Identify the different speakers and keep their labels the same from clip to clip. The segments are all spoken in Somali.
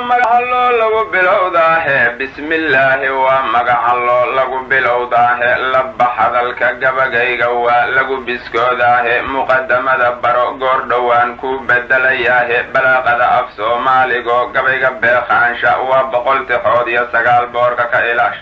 Speaker 1: magaalo lagu bilowdaahe bismillaahi waa magaalo lagu bilowdaahe labba hadalka gabagayga waa lagu biskoodaahe muqadamada baro goor dhowaan ku bedelayaahe balaaqada af soomaaligo gabayga beeqaansha waa 100 tixood iyo 9 boorka ka ilaash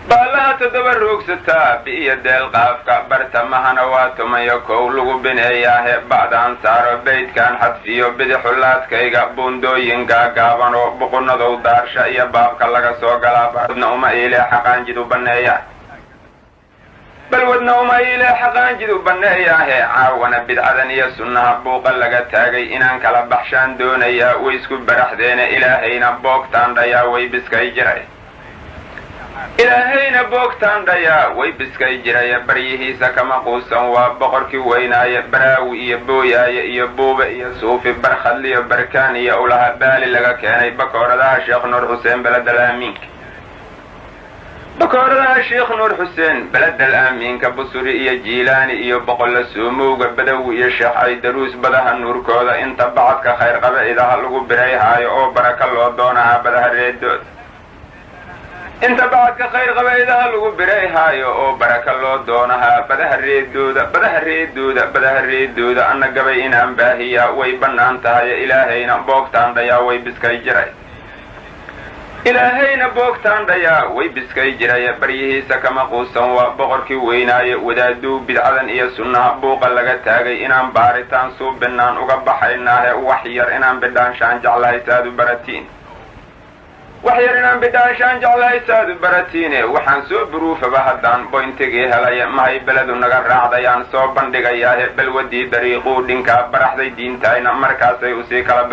Speaker 1: baalaha 7 ruugsataa biyo deel qaafka bartamahana waa 11 lagu bineeyaahe bacdaan saaro beydkan xadfiyo bidixulaadkayga buundooyin gaagaaban oo boqonadow daarsha iyo baabka laga soo galaa badna uma iile xaqaanjidu baneeya balwadna uma iile xaqaanjidu baneeyaahe caawana bidcadan iyo sunnaha buuqa laga taagay inaan kala baxshaan doonaya way isku baraxdeena ilaahayna boogtaan dhayaa way biskay jiray ilaahayna boogtaan dhayaa way biskay jiraya baryihiisa kama quusan waa boqorkii weynaaye baraawi iyo booyaaye iyo buube iyo suufi barkhadliyo barkaan iyo ulaha baali laga keenay bakooradaha sheekh nuur xuseen beledal aamiinka bakooradaha sheekh nuur xuseen beledal aamiinka busuri iyo jiilaani iyo boqolla suumowga badawi iyo sheekh aydaruus badaha nuurkooda inta bacadka khayr qaba idaha lagu birayhaayo oo baraka loo doonahaa badaha reedood inta bacadka khayr qabaydaha lagu birayhaayo oo baraka loo doonahaa badaha reedooda anna gabay inaan baahiyaa way bannaan tahay ilaahayna boogtaan dhayaa way biskay jiray ilaahayna boogtaan dhayaa way biskay jiraya baryihiisa kama quusan waa boqorkii weynaaye wadaaduu bidcadan iyo sunnaha buuqa laga taagay inaan baaritaan suubinnaan uga baxaynaahe wax yar inaan bidhaanshaan jeclahay saadu baratiin wax yar inaan bidhaanshaan jeclahay saadu baratiine waxaan soo buruufaba haddaan boyntigii helaya mahay beledu naga raacdayaan soo bandhigayaahe balwadii dariiquu dhinkaa baraxday diintayna markaasay usii kala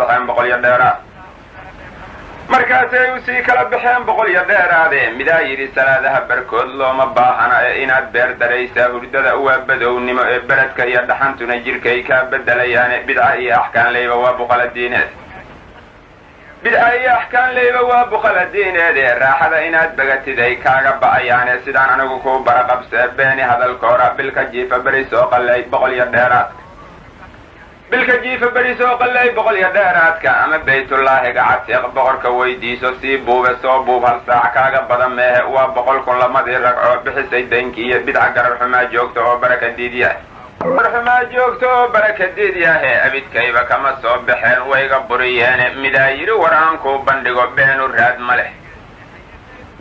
Speaker 1: baxeen boqol iyo dheeraade midaa yidhi salaadaha barkood looma baahana ee inaad beer daraysaa hurdada waa badownimo ee beredka iyo dhaxantuna jirkay kaa bedelayaane bidca iyo axkaan leyba waa buqaladiineed bidca iyo axkaan leyba waa buqaladiineed ee raaxada inaad bagatid ay kaaga ba'ayaane sidaan anigu kuu baraqabsee beeni hadalkoora bilka jiifa beri soo qallay 100 iyo dheeraadka bilka jiifa beri soo qallay 100 iyo dheeraadka ama baytullaahiga catiiq boqorka weydiiso sii buube soo buub hal saac kaaga badan meehe waa 100 kun lamadii ragcoo bixisay daynki iyo bidca garar xumaa joogta oo baraka diidyahe abidkayba kama soo baxeen wayga buriyeene midaa yidhi war aan kuu bandhigo beenu raad ma leh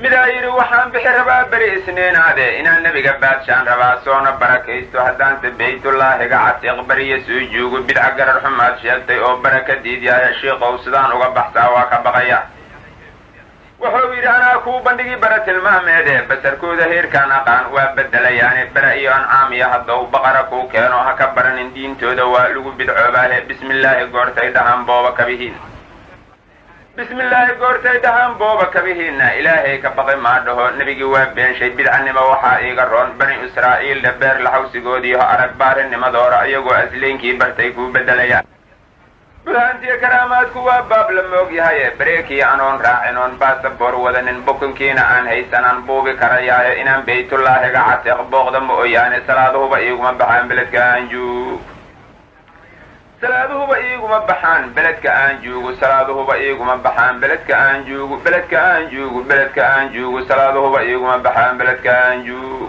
Speaker 1: midaa yidhi waxaan bixi rabaa beri isniinaade inaan nebiga baadshaan rabaa soona barakaysto haddaanse baytullaahiga catiiq beriya soo joogo bidca garar xumaad sheegtay oo baraka diidyahe shiikow sidaan uga baxsaa waa ka baqaya wuxuu yidhi anaa kuu bandhigi bara tilmaameede basarkooda heerkaan aqaan waa bedelayaane bara iyo ancaam iyo haddow baqara kuu keeno ha ka baranin diintooda waa lagu bidcoobaahe bismillaahi goortay dhahaan booba kabihiinna ilaahay ka baqi maa dhaho nebigii waa beenshay bidcanimo waxaa iiga roon bani israa'iil dhabeer laxawsigoodiiho arag baarinimadoora iyagoo asleynkii bartay kuu bedelayaan burhaantiyo karaamaadku waa baab la moog yahaye bareekii anoon raacin oon baasaboor wadanin bukunkiina aan haysanaan buubi karayaahe inaan baytullaahiga catiiq booqda ma oyaane salaaduhuba iiguma baxaan beledka aan joogo salaaduhuba iiguma baxaan beledka aan joogo salaaduhuba iiguma baxaan beledka aan joogo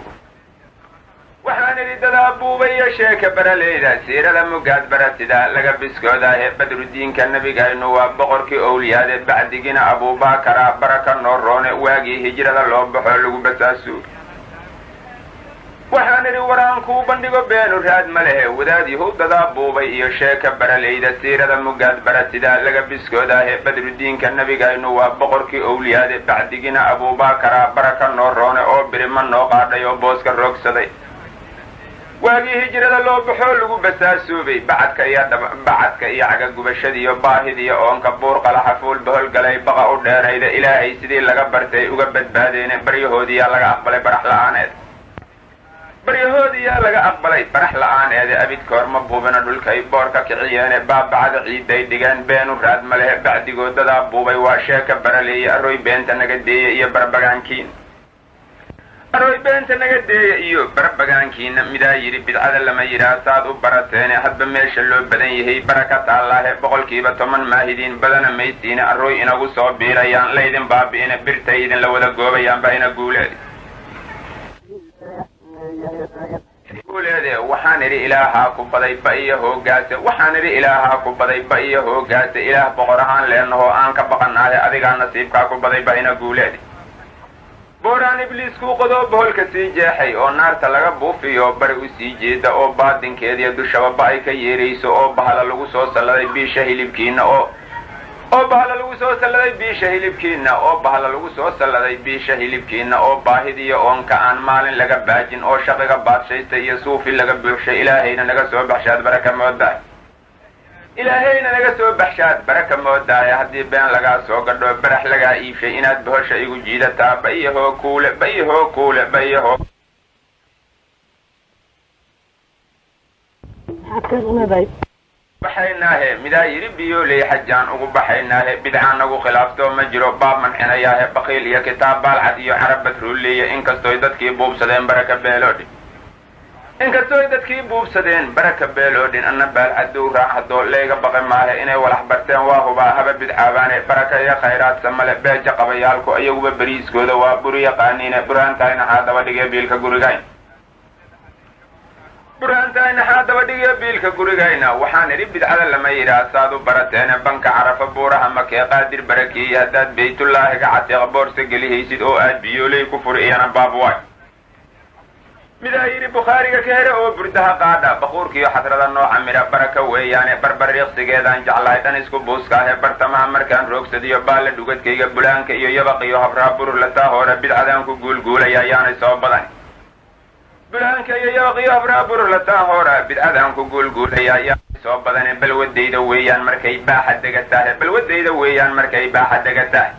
Speaker 1: waxaan idhi dadaa buuba iyo sheeka baraleyda siirada mugaad baratida laga biskoodaahe badrudiinka nebigaynu waa boqorkii owliyaade bacdigina abuubakara baraka noo roone waagii hijrada loo baxo lagu basaaso waxaan idhi waraan kuu bandhigo beenu raad ma lehe wadaad yahuudadaa buubay iyo sheeka baraleyda siirada mugaad baratida laga biskoodaahe badrudiinka nebigaynu waa boqorkii owliyaade bacdigina abuubakara baraka noo roone oo birima noo qaadhay oo booska roogsaday waagii hijrada loo baxoo lagu basaasoobay bacadka iyo cagagubashadiiyo baahidiiyo oonka buurqala xafuul baholgalay baqa u dheerayda ilaahay sidii laga bartay uga badbaadeene baryahoodiyaa laga aqbalay barax la'aaneede abidkoor ma buubina dhulkay boorka kiciyeene baabacada ciidday dhigeen beenu raad ma lehe bacdigoodadaa buubay waa sheeka baraleeye arooy beenta naga deeye iyo barbagaankiin aroy beenta naga deeya iyo barbagaankiina midaa yidhi bidcada lama yidhaah saad u barateene hadba meesha loo badan yahay baraka taallaahe 10% maahidiin badana maysiine arooy inagu soo biirayaan laydin baabi'ina birtay idinla wada goobayaanba ina guuleede waxaan idhi ilaahaa ku baday ba iyo hoogaase waxaan idhi ilaahaa ku baday ba iyo hoogaase ilaah boqor ahaan leenahoo aan ka baqanaahe adigaa nasiibkaa ku baday ba ina guuleede booraan ibliiskuu qodoo boholka sii jeexay oo naarta laga buufiyo bari u sii jeeda oo baadinkeediya dushaba ba ay ka yeerayso oo bahala lagu soo salladay biisha hilibkiina oo bahala lagu soo salladay biisha hilibkiina oo bahala lagu soo salladay biisha hilibkiina oo baahidiyo oonka aan maalin laga baajin oo shaqiga baadshaystay iyo suufi laga buuxshay ilaahayna naga soo baxshaad baraka moodaay ilaahayna naga soo baxshaad baraka moodaay haddii been lagaa soo gadho barax lagaa iibshay inaad bohosha igu jiidataa ba iyo hoo kuule ba iyo hoo kuule ba iyo hoo baxaynaahe midaa yidhi biyooley xajaan ugu baxaynaahe bidcaan nagu khilaaftoo ma jiro baab manxinayaahe baqiil iyo kitaab baalcad iyo carab badruuliya inkastoy dadkii buubsadeen baraka beeloodhin baraka beeloodhin anna baalcadow raacadoo layga baqi maahe inay walax barteen waa hubaa haba bidcaabaane baraka iyo khayraadsa male beeja qabayaalku iyaguba beriiskooda waa buri yaqaaniine buraantayna xaa daba dhigee biilka gurigayna waxaan idhi bidcada lama yidhaah saad u barateene banka carafa buuraha makee qaadir barakeeye haddaad baytullaahiga catiiqa boorsa gelihaysid oo aad biyooley ku furi iyana baabwaay midaa yidhi bukhaariga ka here oo burdaha qaadha baquurkiiyo xadrada nooca midha baraka weeyaane barbariiqsigeedaan jeclahay dhan isku buuskaahe bartamaha markaan roogsadiyo baalla dhugadkayga bulaanka iyo yabaqiyo habraa bururlataa hore bidcadaan ku guulguulaya ayaanay soo badan bulaanka iyo yabaqiyo habraa bururlataa hore bidcadaan ku guulguulaya ayaanay soo badane balwadayda weeyaan markay baaxa degatahay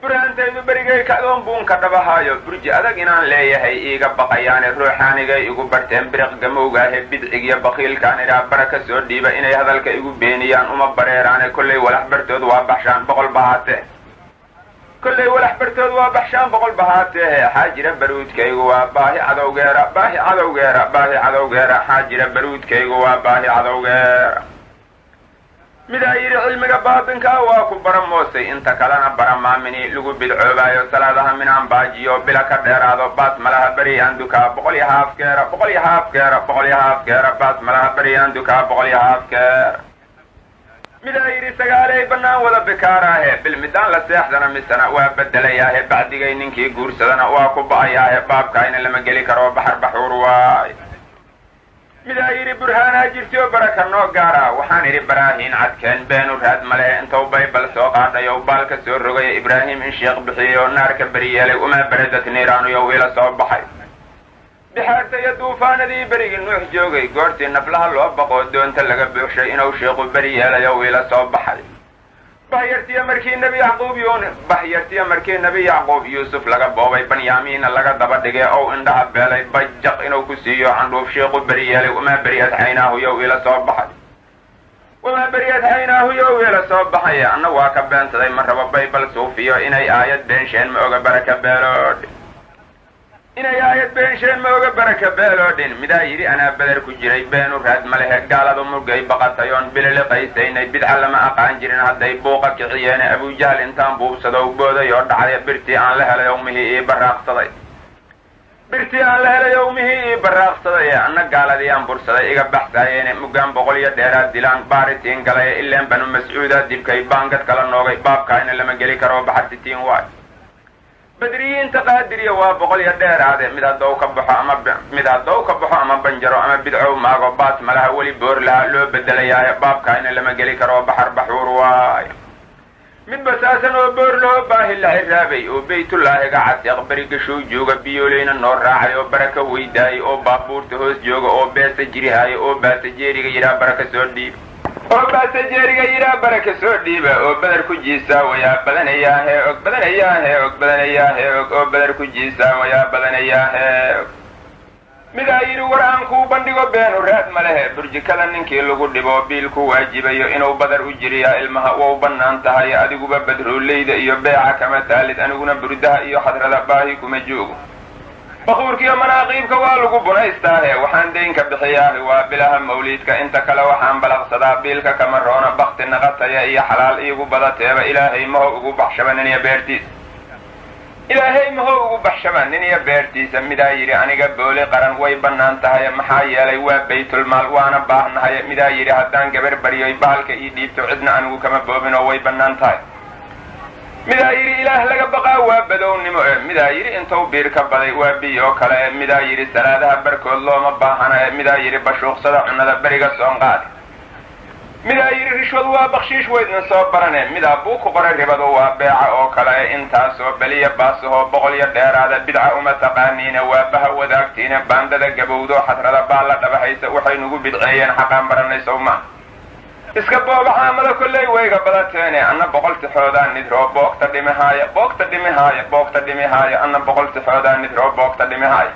Speaker 1: buraantaydu berigay kacdoon buunka dhabahaayo burji adag inaan leeyahay iiga baqayaane ruuxaanigay igu barteen biriq gamowgaahe bidcigiyo bakiilkaan idhaa baraka soo dhiiba inay hadalka igu beeniyaan uma bareeraane kollay walax bartood waa baxshaan boqol bahaateehe xaajira baruudkaygu waa baahi cadowgeera xaajira baruudkaygu waa baahi cadowgeera midaa yidhi cilmiga baabinkaa waa ku baramoosay inta kalena baramaamini lagu bidcoobaayo salaadaha minaan baajiyo bila ka dheeraado baas malaha beriyaan dukaa boqol iyo haafkeera baas malaha beriyaan dukaa boqol iyo haafkeera midaa yidhi sagaaley bannaan wada bikaaraahe bilmidaan la seexdana misana waa bedelayaahe bacdigay ninkii guursadana waa ku ba'ayaahe baabkaayna lama geli karo baxar baxuur waay midaa yidhi burhaanaa jirtio baraka noo gaara waxaan idhi baraahiin cadkeen beenu raad male intou baybal soo qaadhay oo baalka soo rogaya ibraahim in sheekh bixiyey oo naarka beriyeelay umaa baradat niiraanuyo wiila soo baxay bixaarta iyo duufaanadii berigii nuux joogay goortii naflaha loo baqoo doonta laga buuxshay inuu sheekhu beri yeelayo wiila soo baxay bahyartiya markii nebi yacquub yuusuf laga boobay banyaamiinna laga daba dhigay ou indhaha beelay bajaq inuu ku siiyo candhuuf sheekhu beri yeelay wamaa beriyad caynaahu yow wiila soo baxay anna waa ka beensaday ma rabo baybal suufiyo inay aayad beenshean ma oga baraka beeloodhin midaa yidhi anaa beder ku jiray beenu raad ma lehe gaaladu murgay baqatayoon bililiqaysaynay bidca lama aqaan jirin hadday buuqa kiciyeene abujahal intaan buubsadow booday oo dhacday birtii aan la helay owmihii ii baraaqsaday anna gaaladii aan bursaday iga baxsaayeene muggaan 100 dheeraad dilaan baaritiin galay ileen banu mascuuda dibkay baangad kala noogay baabkaayna lama geli karo baxartitiin waay badriyiinta qaadiriya waa 100 dheeraade mid haddou ka baxo ama banjaro ama bidcow maago baas malaha weli boor laha loo bedelayaaye baabkaayna lama geli karo baxar baxuur waay mid basaasan oo boor loo baahi la xiraabay oo baytullaahiga catiiq berigashuu jooga biyooleyna noo raacay oo baraka weydaayay oo baabuurta hoos jooga oo beesa jirihaaya oo baasajeeriga yidhaa baraka soo dhiiba oo beder ku jiisaa wayaa badanayaahe og oo beder ku jiisaa wayaa badanayaahe og midaa yidhi war aan kuu bandhigo beenu raad ma lehe burjikada ninkii lagu dhibo biilku waajibayo inuu badar u jiriyaa ilmaha wau bannaan tahay adiguba badrooleyda iyo beeca kama taalid aniguna burdaha iyo xadrada baahi kuma joogo baquurkiiyo manaaqiibka waa lagu bunaystaahe waxaan daynka bixiyaahi waa bilaha mawliidka inta kale waxaan balaqsadaa biilka kama roona bakti naqataya iyo xalaal iigu badateeba ilaahay maho ugu baxshaba nin iyo beertiisa ilaahay maho ugu baxshaba nin iyo beertiisa midaa yidhi aniga booli qaran way bannaan tahay maxaa yeelay waa baytulmaal waana baahnahay midaa yidhi haddaan gabar baryoy bahalka ii dhiibto cidna anigu kama boobin oo way bannaan tahay midaa yidhi ilaah laga baqaa waa badownimo midaa yidhi intuu biir ka baday waa biyo kale midaa yidhi salaadaha barkood looma baahana midaa yidhi bashuuqsada cunnada beriga soonqaadi midaa yidhi rishwad waa bakshiish weydna soo barane midaa buu ku qoray ribadu waa beeca oo kale intaasoo beliya baasahoo boqol iyo dheeraada bidca uma taqaaniina waa baha wadaagtiina baandada gabowdo xadrada baa la dhabahaysa waxay nugu bidceeyeen xaqaan baranay sowmaa iska booba caamada kolley wayga badateene anna boqol tixoodaa nidroo boogta dhimihaaya boogta dhimihaaya anna boqol tixoodaa nidroo boogta dhimihaaya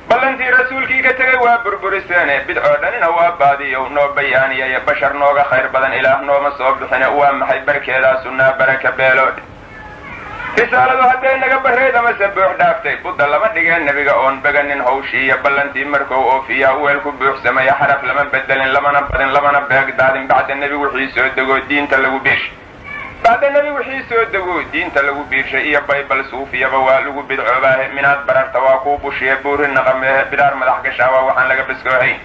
Speaker 1: ballantii rasuulkii ka tegay waa burburiseene bidcoo dhanina waa baadiyow noo bayaaniyaya bashar nooga khayr badan ilaah nooma soo bixine waa maxay barkeedaa sunnaa baraka beeloodhe risaaladu hadday naga barrayd amase buux dhaaftay budda lama dhigeen nebiga oon beganin hawshiiya ballantii markou oofiyaa weel ku buuxsamaya xaraf lama bedelin lamana badin lamana beegdaadin bacda nebi wixii soo degoo diinta lagu biirshay bacda nebi wixii soo degoo diinta lagu biirshay iyo baybal suufiyaba waa lagu bidcoobaahe minaad bararta waa kuu bushiye buuri naqameehe bidaar madax gashaawaa waxaan laga baskoohayn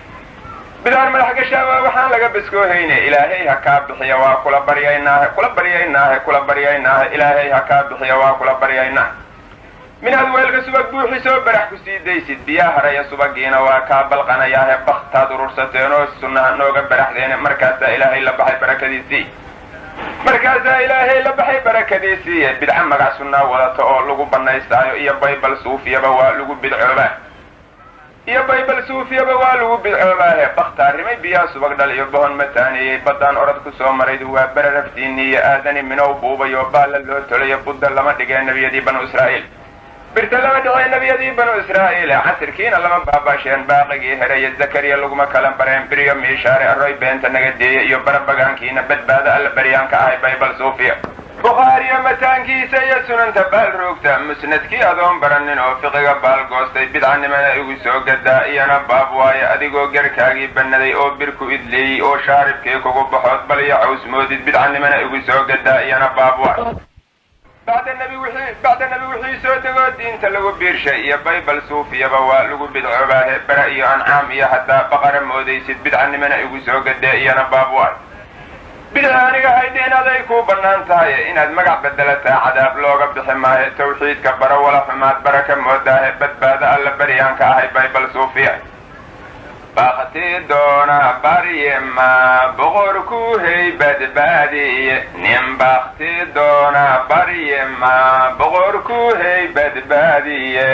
Speaker 1: bidaar madax gashaawaa waxaan laga baskoohayne ilaahay ha kaa bixiya waa kula baryaynaahe ilaahay ha kaa bixiya waa kula baryaynaahe minaad weelka subag buuxisoo barax ku sii daysid biyaa haraya subagiina waa kaa balqanayaahe baktaad urursateen oo sunnaha nooga baraxdeene markaasaa ilaahay la baxay barakadiisiiye bidca magac sunnaa wadata oo lagu bannaystaayo iyo baybal suufiyaba waa lagu bidcoobaahe bakhtaarrimay biyaa subag dhal iyo bohon mataaniyey baddaan orad ku soo maraydu waa bararaftiinni iyo aadani minow buubayo baalla loo tolayo budda lama dhigee nebiyadii banu israa'iil birta lama dhicee nebiyadii banu israa'iil casirkiina lama baabaasheen baaqigii hereye zakariya laguma kala bareen biriyo miishaare arroy beenta naga deeye iyo barabagaankiina badbaada alla baryaanka ahay baybal suufiya bukhaariyo mataankiisa iyo sunanta baal roogta musnadkii adoon baranin oo fiqiga baal goostay bidcanimana igu soo gadaa iyana baab waaye adigoo garkaagii bannaday oo birku idleeyey oo shaaribkii kugu baxood bal iyo caws moodid bidcanimana igu soo gadaa iyana baab waaye bacda nebi wixii soo degoo diinta lagu biirshay iyo baybal suufiyaba waa lagu bidcoobaahe bara iyo ancaam iyo haddaa baqara moodaysid bidcanimana igu soo gadee iyana baab waaye bidca aniga haydhi inaad ay kuu bannaan tahay inaad magac bedelataa cadaab looga bixi maahe tawxiidka bara wala xumaad baraka moodaahe badbaada alla baryaanka ahay baybal suufiya bakti doona baryema boqorku hey badbaadiye nin bakti doona baryema boqorku hey badbaadiye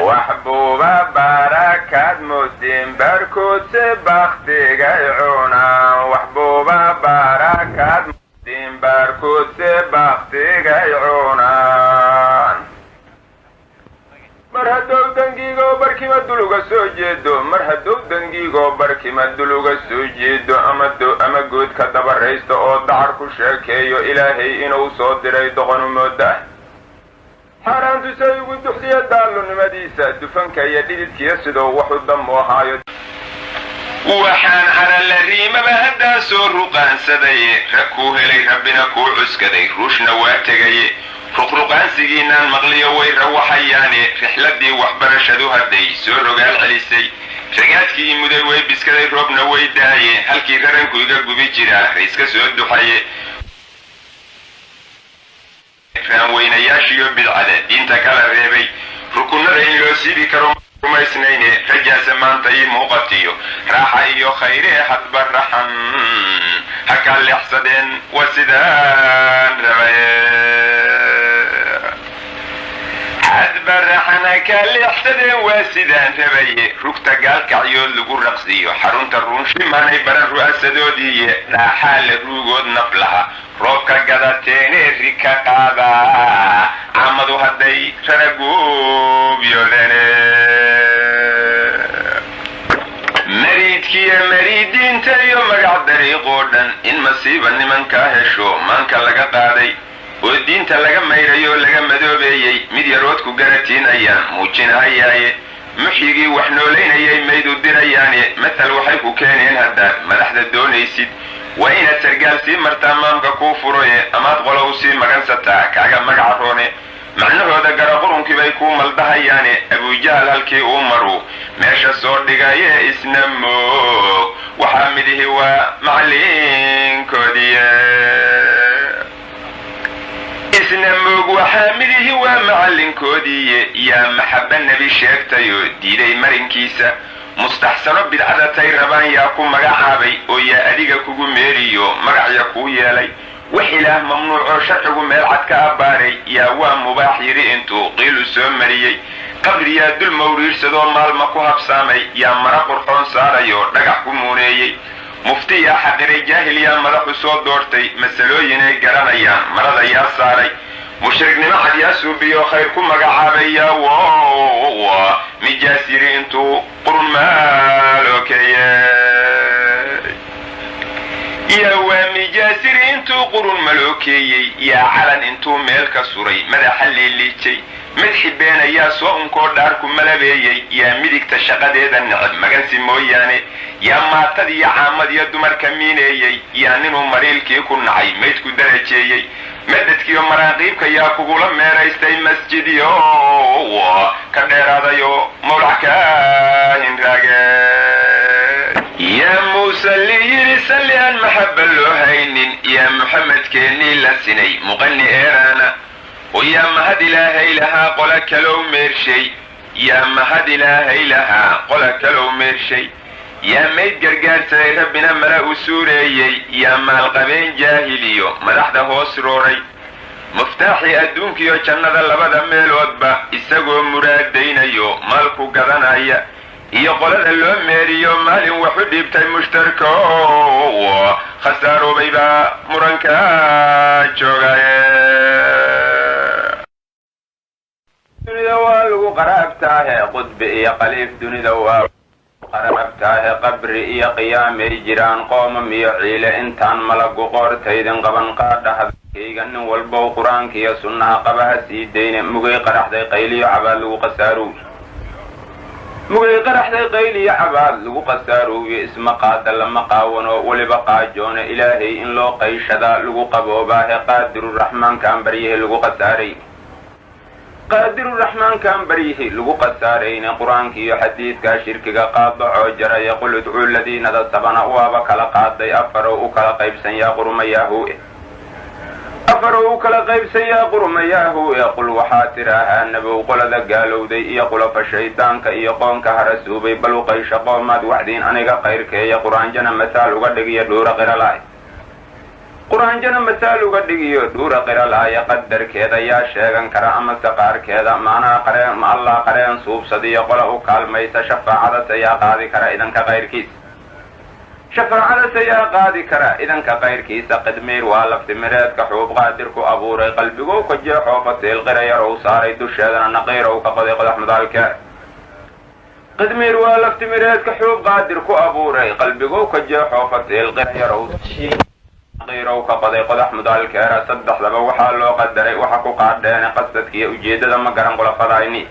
Speaker 1: waxbuuba barakaad mudin barkoodse baktigay cunaan waxbuuba barakaad mudin barkoodse baktigay cunaan mar haddou dangiigoo barkima duluga soo jeedo ama goodka dabaraysta oo dacar ku sheekeeyo ilaahay inuu soo diray doqonu mooda xaaraantusay ugu duxdiya daallunimadiisa dufanka iyo dhididkiya sidoo waxu damu ahaayo waxaan caralla riimaba haddaan soo ruqaansadaye kuu helay rabbina kuu cuskaday ruushna waa tegaye ruqruqaansigiinaan maqliyo way rawaxayaane rixladii waxbarashadu hadday soo rogaal celisay ragaadkii muday way biskaday roobna way daaye halkii raranku iga gubi jiraa rayska soo duxaye raanweynayaashiyo bidcada diinta kala reebay rukunada in loo siibi karo rumaysnayne rajaasa maanta ii muuqatiyo raaxa iyo khayre hadba raxan ha ka leexsadeen waa sidaan rabaye hadba raxan ha ka leexsadeen waa sidaan rabaye rugta gaalkacyood lagu raqsiyo xarunta ruunshimanay baran ru'asadoodiiye raaxaa la ruugood naflaha roobka gadateene rika qaadaa camadu hadday raraguubyoodene miskiya mariidiinta iyo magac dariiqoo dhan in masiiba nimankaa hesho maanka laga qaaday oo diinta laga mayrayo laga madoobeeyey mid yaroodku garatiinayaan muujinahayaaye muxyigii wax noolaynayay maydu dirayaane matal waxay ku keeneen haddaad madaxda doonaysid waa inaad sargaal sii martaa maamka kuu furoye amaad qolo u sii magansataa kaaga magaca roone macnahooda garaqurunki bay kuu maldahayaane abujahal halkii uu maru meesha soo dhigaye isna moog waxaa midihi waa macalinkoodiye isna moog waxaa midihi waa macalinkoodiiye yaa maxabba nebi sheegtayoo diiday marinkiisa mustaxsano bidcadatay rabaan yaa ku magacaabay oo yaa adiga kugu meeriyo magacya kuu yeelay wax ilaah mamnuucoo sharcigu meel cad ka abbaaray yaa waa mubaax yidhi intuu qiilu soo mariyey qabriyaa dul mawriirsadoo maalma ku habsaamay yaa mara qurxoon saarayo dhagax ku muuneeyey mufti yaa xaqiray jaahil yaa madaxu soo doortay masalooyinay garanayaan marada yaa saaray mushriknimo cad yaa suubiyo khayr ku magacaabay yaa wowa mijaas yidhi intuu qurun maalookeeyey yaa waa mijaasiri intuu qurun malookeeyey yaa calan intuu meel ka suray madaxa liiliijay madxi beena yaa soo unkoo dhaarku malabeeyey yaa midigta shaqadeeda necab magansi mooyaane yaa maatad iyo caamad iyo dumarka miineeyey yaa ninuu mariilkii ku nacay maydku darajeeyey madadkiyo maraaqiibka yaa kugula meeraystay masjidyo ka dheeraadayo mawlac kaa hinraage yaa muuse liyidhi salli aan maxabba loo haynin yaa muxamedkeennii la sinay muqani eeraana oo yaa mahad ilaahay lahaa qola kalow meershay yaa mahad ilaahay lahaa qola kalow meershay yaa mayd gargaarsaday rabbina mala u suureeyey yaa maalqabeen jaahiliyo madaxda hoos rooray muftaaxii adduunkiyo jannada labada meeloodba isagoo muraadaynayo maalku gadanaya iyo qolada loo meeriyo maalin waxu dhiibtay mushtarko khasaaroobay baa murankaa joogaye dunida waa lagu qaraabtaahe qudbi iyo qaliif dunida waa qarabtaahe qabri iyo qiyaamay jiraan qoomam iyo ciile intaan malagu qoortaydin qaban qaadhahadkayga nin walbow qur-aanka iyo sunnaha qabaha sii dayne mugay qaraxday qayliyo cabaad lagu qasaarow mugay qaraxday qayliyo cabaad lagu qasaarooye isma qaada lama qaawano weliba qaajoone ilaahay in loo qayshadaa lagu qaboobaahe qaadiruraxmaankaan baryahe lagu qasaaray qaadiruraxmaankaan baryihi lagu qasaarayne qur-aanka iyo xadiidkaa shirkiga qaadacoo jaraya qul idcuu ladiinada sabana waaba kala qaaday afarow u kala qaybsan yaa qurumayaahu afarow u kala qaybsan yaa qurumayaahu qul waxaa tidhaahaa nabow qolada gaalowday iyo qulafa shaydaanka iyo qoonka harasuubay bal u qaysha qoomaad waxdiin aniga qayrkeeya qur-aanjana masaal uga dhigiyo dhuura qiralaay qur-aanjana masaal uga dhigiyo dhuura qiralaaya qadarkeeda yaa sheegan kara amase qaarkeeda macnaha ma allah qareen suubsadiyo qola u kaalmaysa shafaacadase yaa qaadi kara idanka qayrkiisa shafaacadase yaa qaadi kara idanka qayrkiisa qidmiir waa laftimireedka xuub qaadirku abuuray qalbigow ka jeexoo fasiil qira yarow saaray dusheedana naqiirow ka qoday qodax mudaalkeed qidmiir waa laftimireedka xuub qaadirku abuuray qalbigow ka jeexoo fasiil qira yarow qiirow ka qoday qodax mudaalkeera saddexdaba waxaa loo qadaray waxa ku qaadheene qasadkiiyo ujeeddada ma garan qulafadayni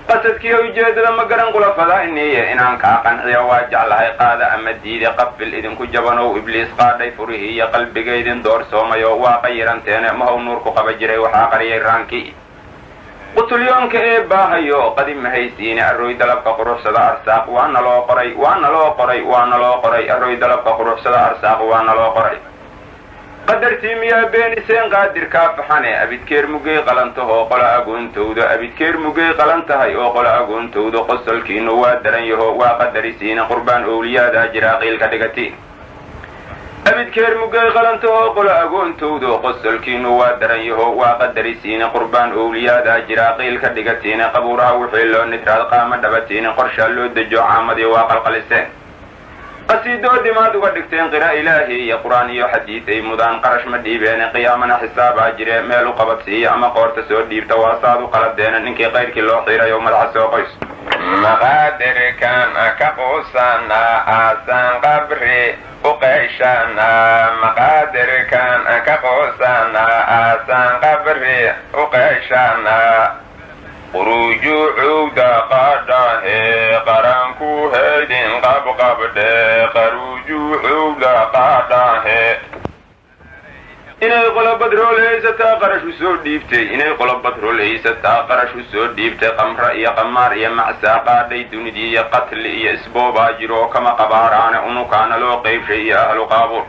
Speaker 1: qasadkiiyo ujeeddada ma garan qulafadayniye inaan kaa qanciya waa jeclahay qaada ama diide qabil idinku jabanow ibliis qaadhay furihii iyo qalbigaydin doorsoomayo waa qayiranteene mahow nuurku qaba jiray waxaa qariyay raankii qutulyoonka ee baahayo qadim haysiine arroy dalabka quruxsada arsaaq waana loo qoray arroy dalabka quruxsada arsaaq waana loo qoray qadartii miyaa beeniseen qaadirkaa faxane abidkeer mugay qalantahoo qola agoontowda abidkeer mugay qalan tahay oo qola agoontowda qosolkiinu waa daran yaho waa qadarisiine qurbaan owliyaadaa jiraa qiilka dhigati abidkeer mugay qalantahoo qola agoontowda qosolkiinu waa daran yaho waa qadarisiine qurbaan owliyaadaa jiraa qiilka dhigatiine qabuuraha wixii loo nidraad qaama dhabatiine qorshaa loo dejo caamadii waa qalqaliseen qasiidoodimaad uga dhigteen qira ilaahi iyo qur-aan iyo xadiid ay mudaan qarash ma dhiibeene qiyaamana xisaabaa jire meel u qabadsiiya ama qoorta soo dhiibta waa saad u qaladeena ninkii qayrkii loo xiirayo madaxa soo qoys maqaadirkan ka quusana aasaan qabri u qeyshana maqaadirkan ka quusana aasaan qabri u qeyshana quruju cuuda qadhahe qaranku haydin qabqabdhe qaruju cuuda qadhahe inay qola badroolhaysataa qarash u soo dhiibtay inay qola badroolhaysataa qarash u soo dhiibtay qamra iyo qamaar iyo macsaa qaadhay dunidii iyo qatli iyo isboobaa jiro oo kama qabaaraane unukaana loo qeybshay iyo ahlu qaabuur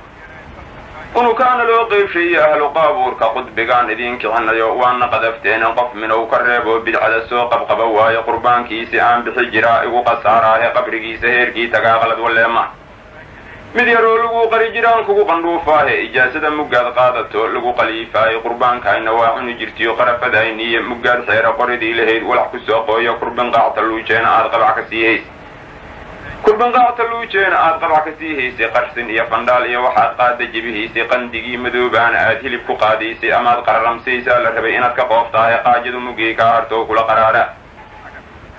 Speaker 1: unukaana loo qeybshay iyo ahlu qaabuurka qudbigaan idiin kicinayo waana qadafteenen qof minow ka reeboo bidcada soo qabqaba waayo qurbaankiisi aan bixi jiraa igu khasaaraahe qabrigiisa heerkii tagaa qalad waleema mid yaroo lagu qari jiraan kugu qandhuufaahe ijaasada muggaad qaadato lagu qaliifaaye qurbaankayna waa cuni jirtiyo qarafadayniiyo muggaad xeera qoridii lahayd walax ku soo qooyo kurbinqaacta luujeena aad qabac ka sii haysa kurbinqaacta luujeena aad qabac ka sii haysay qarsin iyo fandhaal iyo waxaad qaada jebihaysay qandigii madoobaana aad hilib ku qaadaysay amaad qararamsaysaa la rabay inaad ka qooftaahe qaajadu muggey kaa hartoo kula qaraara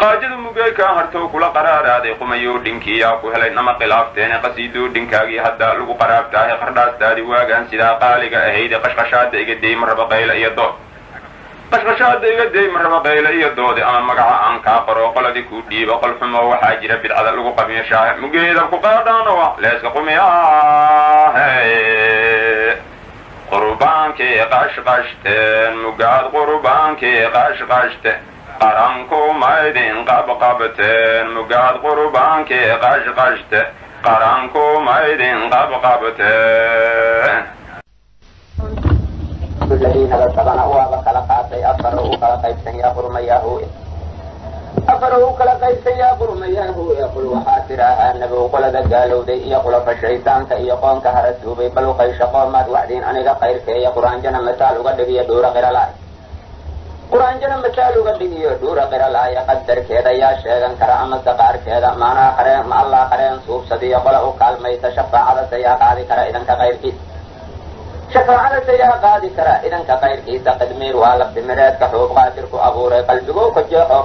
Speaker 1: qaajadu mugay kaa hartow kula qaraaraaday qumayoo dhinkiiyaa ku helay nama khilaafteene qasiidoo dhinkaagii hadda lagu qaraabtaahe qardhaastaadii waagaan sidaa qaaliga ahayde qashqashaada iga day marraba qayla iyo dood qashqashaada iga day marraba qayla iyo doode ama magaca aan kaa qoro qoladii kuu dhiiba qol xumoo waxaa jira bidcada lagu qamiishaahe mugeeda ku qaadhaanowa leeska qumiyaahe qurbaankii qashqashteen mugaad qurbaankii qashqashte qaranku maydin qabqabteen mugaad qurbaankii qashqashte qaranku maydin qabqabteen
Speaker 2: الذين بسبنا وابكلا قاتي أفره كلا قيسا يا قرمياه أفره كلا قيسا يا قرمياه يقول وحاترها النبي قل دجالو دي يقول فالشيطان كي يقون كهرسو بي بلو قيش قومات وعدين أنيقا خير كي يقران جنا مثال قد يدور غير الله قرآن جنا مثال قد يدور غير الله يقدر كذا يا شيغان كرا أما سقار كذا مانا خرين ما الله خرين صوف سدي يقول أقال ميت شفا على سياق هذه كرا إذن كغير كيس شفاعة سياق هذه كرا إذن كغير كيس قدمير والق بمرات كحوب قاتر كو أبوري قلبكو كجوحو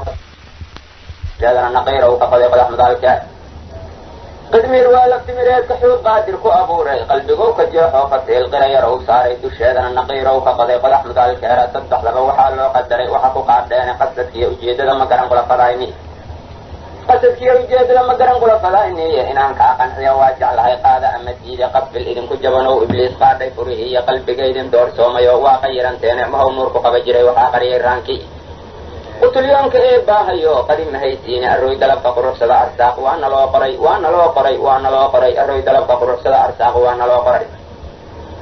Speaker 2: جادنا نقيره كقضي قد أحمد الكاد قدمير والق بمرات كحوب قاتر كو أبوري قلبكو كجوحو قتيل قرية رو ساري دشادنا نقيره كقضي قد أحمد الكاد صدح لما وحالو قدري وحكو قادين قصد كي أجيد لما قرن قل قضايني قصد كي أجيد لما قرن قل قضايني إنان كاقن حيا واجع لهي قادة أما تيدي قبل إذن كجبنو إبليس قادي فريه قلبك إذن دور سوميو واقيرا تينع مهو نوركو قبجري وحاقري رانكي قلت اليوم كإيه باهيو قدم هيتيني الروي دلب قرر سدا أرساق وانا لو قري وانا لو قري وانا لو قري الروي دلب قرر سدا أرساق وانا لو قري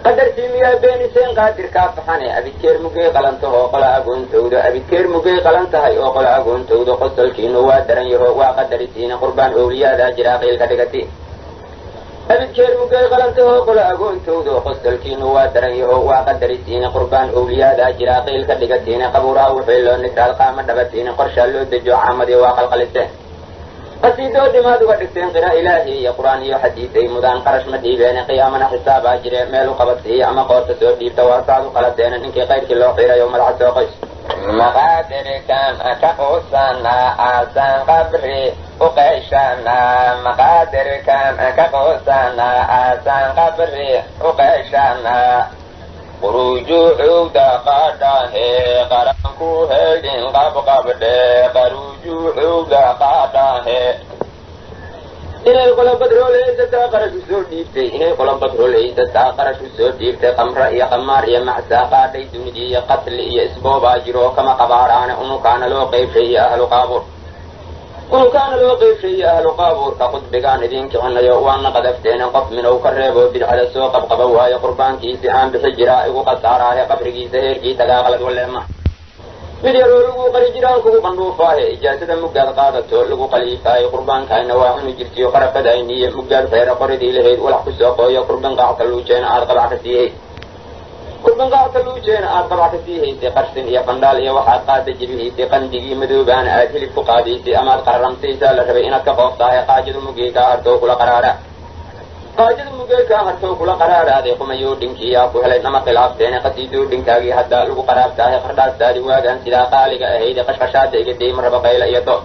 Speaker 2: قدر سيميا بيني سين قادر كافحاني أبي كير مقي قلنته وقلا أقون تودو أبي كير مقي قلنته وقلا أقون تودو قصل كينو وادرن يهو وقدر سين قربان أولياء ذا جراقيل كدقتي أبي كير مقي قلنته وقلا أقون تودو قصل كينو وادرن يهو وقدر سين قربان أولياء ذا جراقيل كدقتين قبورا وحيلو نسال قامة دبتين قرشالو دجو عامدي واقل قلسته قصيدو دماد وقتين قراء إلهي يا قرآن يا حديثي مدان قرش مدي بين قيامنا حساب أجري ميلو قبطي أما قوت سوديب تواساد قلدين إنك غير كل خير يوم العسى قيس مقادر كان كقوسنا آسان قبري وقيشنا مقادر كان كقوسنا آسان قبري وقيشنا قروجو عودا قاداه قرانكو هيدين قبقبد قروجو عودا قاداه إنه قلب بدرول إيسا قرش سوديبتي إنه قلب بدرول إيسا قرش سوديبتي قمر يا قمار يا معسا قادي دندي يا قتل يا إسبوبا جرو كما قباران أنو كان لو قيب شيء أهل قابور أنو كان لو قيب شيء أهل قابور كقد بقان دين كهن يوان قدفتين قف من أو كريبو بدعال السوق قبقبوا يا قربان كيسي عام بحجراء وقصارا يا قبر كيسي هير كي تقاقلت واللما مديرو لغو قريجران كو قندوفاه إجاسة مقاد قادتو لغو قليفاه قربان كاين واحن جرتيو قرب دايني مقاد خير قردي لهيد ولحق السوقو يا قربان قاعتلو جين آرقب عكسيه قربان قاعتلو جين آرقب عكسيه سي قرسن يا فندال يا وحاد قاد جبيه سي قندقي مدوبان آتلي فقادي سي أماد قررم سيسا لربي إنك قوفتاه قاجد مقيقا أرتو كل قرارا qaajada mugeykaa hartow kula qaraaraaday qumayuu dhinkiyaa ku helay nama khilaafteene qasiiduu dhinkaagii haddaa lagu qaraabtaahe qardhaastaadi waagaan sidaa qaaliga ahayde qashqashaada iga deyma raba qayla iyo dood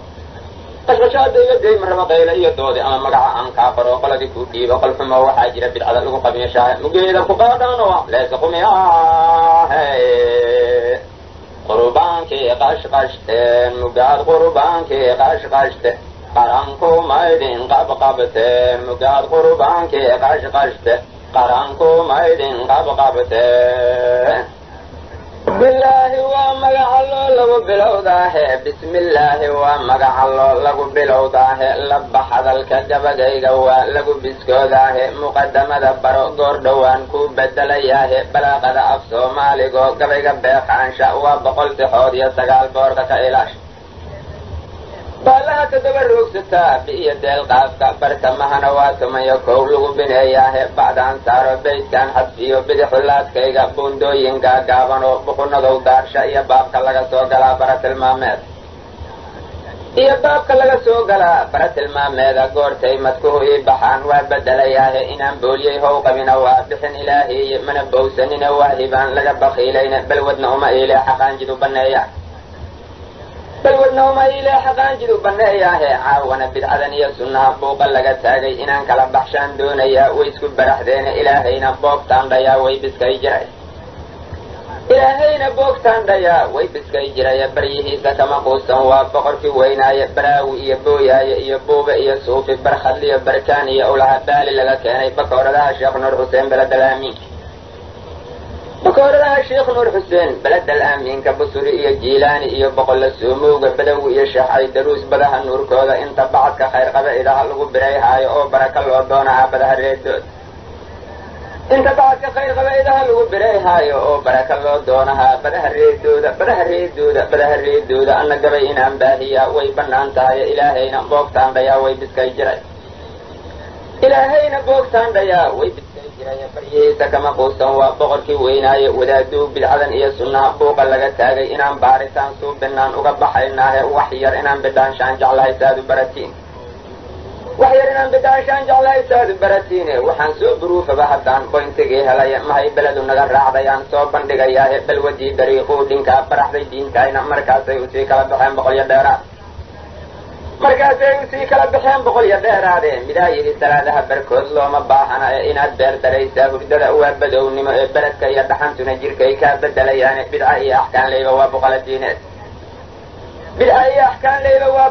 Speaker 2: qashqashaada iga deyma raba qayla iyo doode ama magaca aan kaa qoro qoladii kuu dhiibo qol xumo waxaa jira bidcada lagu qabiishaahe mugeeda ku qaadhano leesa qumiyaahe qurbaankii qashqashteen mugaad qurbaankii qashqashte qaranku maydin qabqabteen mugaad qurbaankii qashqashte qaranku maydin qabqabteen bismillaahi waa magacallo lagu bilowdaahe bismillaahi waa magacallo lagu bilowdaahe laba hadalka gabagayga waa lagu biskoodaahe muqadamada baro goor dhowaan ku bedelayaahe balaaqada af soomaaligo gabayga beeqaansha waa 100 tixood iyo 9 boorka ka ilaash baalaha toddoba roogsataa biyo deelqaafka bartamahana waa 11 lagu bineeyaahe bacdaan saaro baydkan xadfiyo bidixulaadkayga buundooyinka gaaban oo buqunadow daarsha iyo baabka laga soo galaa baratilmaameed goortay madkuhu ii baxaan waa bedelayaahe inaan booliyey how qabina waa bixin ilaahiye mana bowsanina waa hibaan laga bakiilayne balwadna uma iile xaqaanjidu baneeyaahe caawana bidcadan iyo sunnaha buuqa laga taagay inaan kala baxshaan doonayaa way isku baraxdeene ilaahayna boogtaan dhayaa way biskay jiraya baryihiisa kama quusan waa boqorkii weynaaye baraawi iyo booyaaye iyo buube iyo suufi barkhadliyo barkaan iyo ulaha baali laga keenay bakooradaha sheekh nuur xuseen beledal aamiinka busuri iyo jiilaani iyo boqolla soomowga badawi iyo sheekhay daruus badaha nuurkooda inta bacadka khayr qaba idaha lagu birayhaayo oo baraka loo doonahaa badaha reedooda anna gabay inaan baahiyaa way bannaan tahay ilaahayna boogtaan dhayaa way biskay jiray baryihiisa kama quusan waa boqorkii weynaaye wadaaduu bidcadan iyo sunnaha buuqa laga taagay inaan baaritaan suubinaan uga baxaynaahe wax yar inaan bidhaanshaan jeclahay saadu baratiine waxaan soo buruufaba haddaan boyntigii helaya mahay beledu naga raacdayaan soo bandhigayaahe balwadii dariiquu dhinkaa baraxday diintayna markaasay usii kala baxeen boqolyo dheeraade midaa yidhi salaadaha barkood looma baahana ee inaad beer daraysaa hurdada waa badownimo ee beledka iyo dhaxantuna jirkay kaa bedelayaane bidca iyo axkaan leyba waa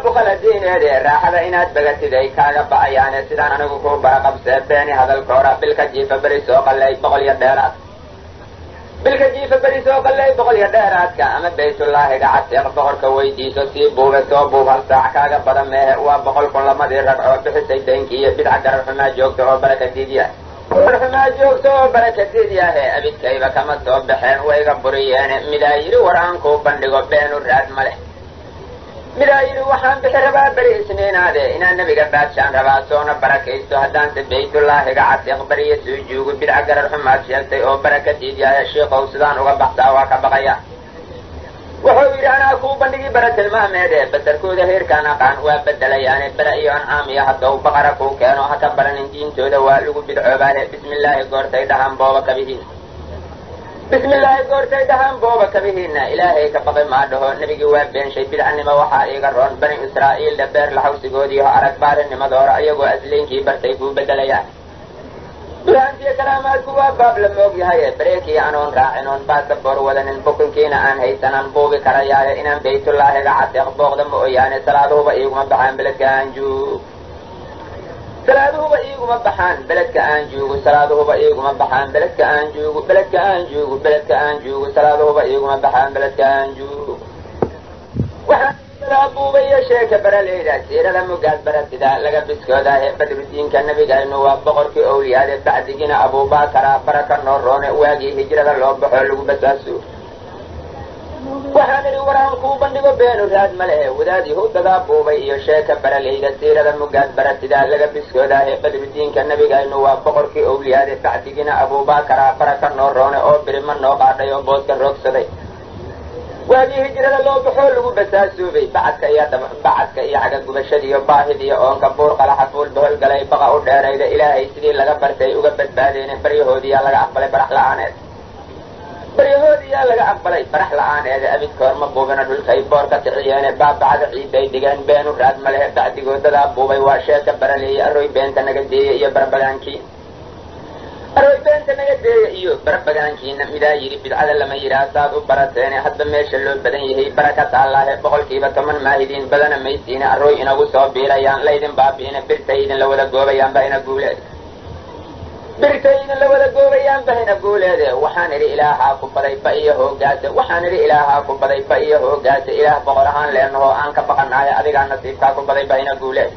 Speaker 2: buqala diineede raaxada inaad bagatid ay kaaga ba'ayaane sidaan anigu kuu baraqabsee beeni hadalkoora bilka jiifa beri soo qallay boqolyo dheeraadka ama baytullaahiga caseeq boqorka weydiiso sii buube soo buub hal saac kaaga bada meehe waa 100 kun lamadii ragcoo bixisay daynki iyo bidca gararxumaa joogta oo barakadiidyahe abidkayba kama soo baxeen wayga buriyeene midaa yidhi war aan kuu bandhigo beenu raad ma leh midaa yidhi waxaan bixi rabaa beri isniinaade inaan nebiga baadshaan rabaa soona barakaysto haddaanse baytullaahiga caseeq beriya soo joogo bidca garar xumaad sheegtay oo barakadiidyahe shiikow sidaan uga baxsaa waa ka baqaya wuxuu yidhi anaa kuu bandhigi baratilmaameede basarkooda heerkaan aqaan waa bedelayaane bere iyo ancaam iyo haddow baqara kuu keeno ha ka baranin diintooda waa lagu bidcoobaahe bismillaahi goortay dhahaan booba kabihiinna ilaahay ka baqi maa dhaho nebigii waa beenshay bidcanimo waxaa iiga roon bani israa'iil dhabeer laxawsigoodiiho arag baarinimadoora ayagoo asleynkii bartay kuu bedelayaan buraantiyo kalaamaadku waa baab la moog yahaye bareekii anoon raacinoon baasaboor wadanin bukunkiina aan haysanan buubi karayaaye inaan baytullaahiga caseeq booqda ma oyaane salaaduhuba iiguma baxaan beledka aan joogo beledka aan joogo salaaduhuba iiguma baxaan beledka aan joogo waxaan buubaya sheeka baraleyda siirada mugaad baratida laga biskoodaahe badrudiinka nabigaynu waa boqorkii owliyaade bacdigina abuubakara baraka noo roone waagii hijrada loo baxoo lagu basaaso waxaan idhi waraan kuu bandhigo beenu raad ma lehe wadaad yahuudadaa buubay iyo sheeka baraleyda siirada mugaad baratida laga biskoodaahe badrudiinka nabigaynu waa boqorkii owliyaade bacdigina abuubakara baraka noo roone oo birima noo qaadhay oo booska roogsaday waagii hijrada loo baxoo lagu basaasoobay bacadka iyo xagga gubashadiiyo baahidii oonka buur qalaxa fuul baholgalay baqa u dheerayda ilaahay sidii laga bartay uga badbaadeene baryahoodiyaa laga aqbalay barax la'aaneede abidkoor ma buubina dhulkay boor ka kiciyeene baabacada ciidday dhigeen beenu raad ma lehe bacdigoodadaa buubay waa sheeka baraleeye arooy beenta naga deeye iyo barbagaankiina midaa yidhi bidcada lama yidhaah saad u barateene hadba meesha loo badan yahay baraka taallaahe 10% maahidiin badana maysiine arooy inagu soo biirayaan laydin baabi'ine birtay idinla wada goobayaanba ina guuleede waxaan idhi ilaahaa ku baday ba iyo hoogaase ilaah boqor ahaan leenahoo aan ka baqanahay adigaa nasiibkaa ku baday ba ina guuleed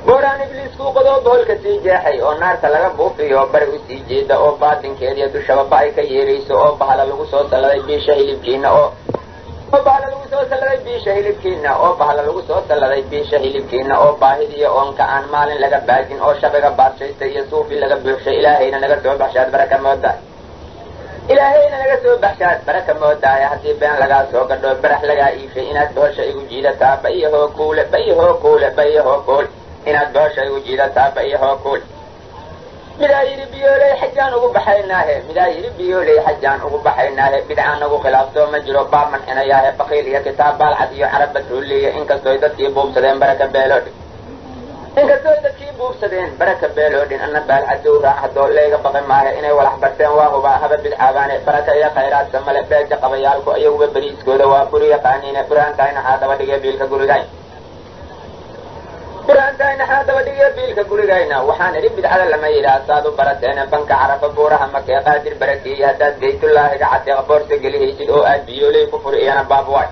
Speaker 2: booraan ibliiskuu qodoo boholka sii jeexay oo naarta laga buufiyo bari u sii jeeda oo baadinkeediyo dushaba ba ay ka yeerayso oo bahala lagu soo salladay biisha hilibkiina oo baahidiyo oonka aan maalin laga baajin oo shabiga baadshaysta iyo suufi laga buuxshay ilaahayna naga soo baxshaad baraka moodaaya haddii been lagaa soo gadho barax lagaa iishay inaad bohosha igu jiidataa ba iyo hoo kuule inaad bohosha igu jiidataa ba iyo hoo kuul midaa yidhi biyooley xajaan ugu baxaynaahe bidcaan nagu khilaafto ma jiro baa mancinayaahe bakiil iyo kitaab baalcad iyo carab badruuliye inkastooy dadkii buubsadeen baraka beeloodhin anna baalcadow raacadoo layga baqi maahe inay walax barteen waa hubaa haba bidcaabaane baraka iyo khayraadka male beeja qabayaalku ayaguba beriiskooda waa buri yaqaaniine buraantayna xaadaba dhigee biilka gurigayna waxaan idhi bidcada lama yidhaah saad u barateene banka carafa buuraha makee qaadir barakeeye haddaad baytullaahiga catiiq boorsa gelihaysid oo aad biyooley ku furi iyana baabwaay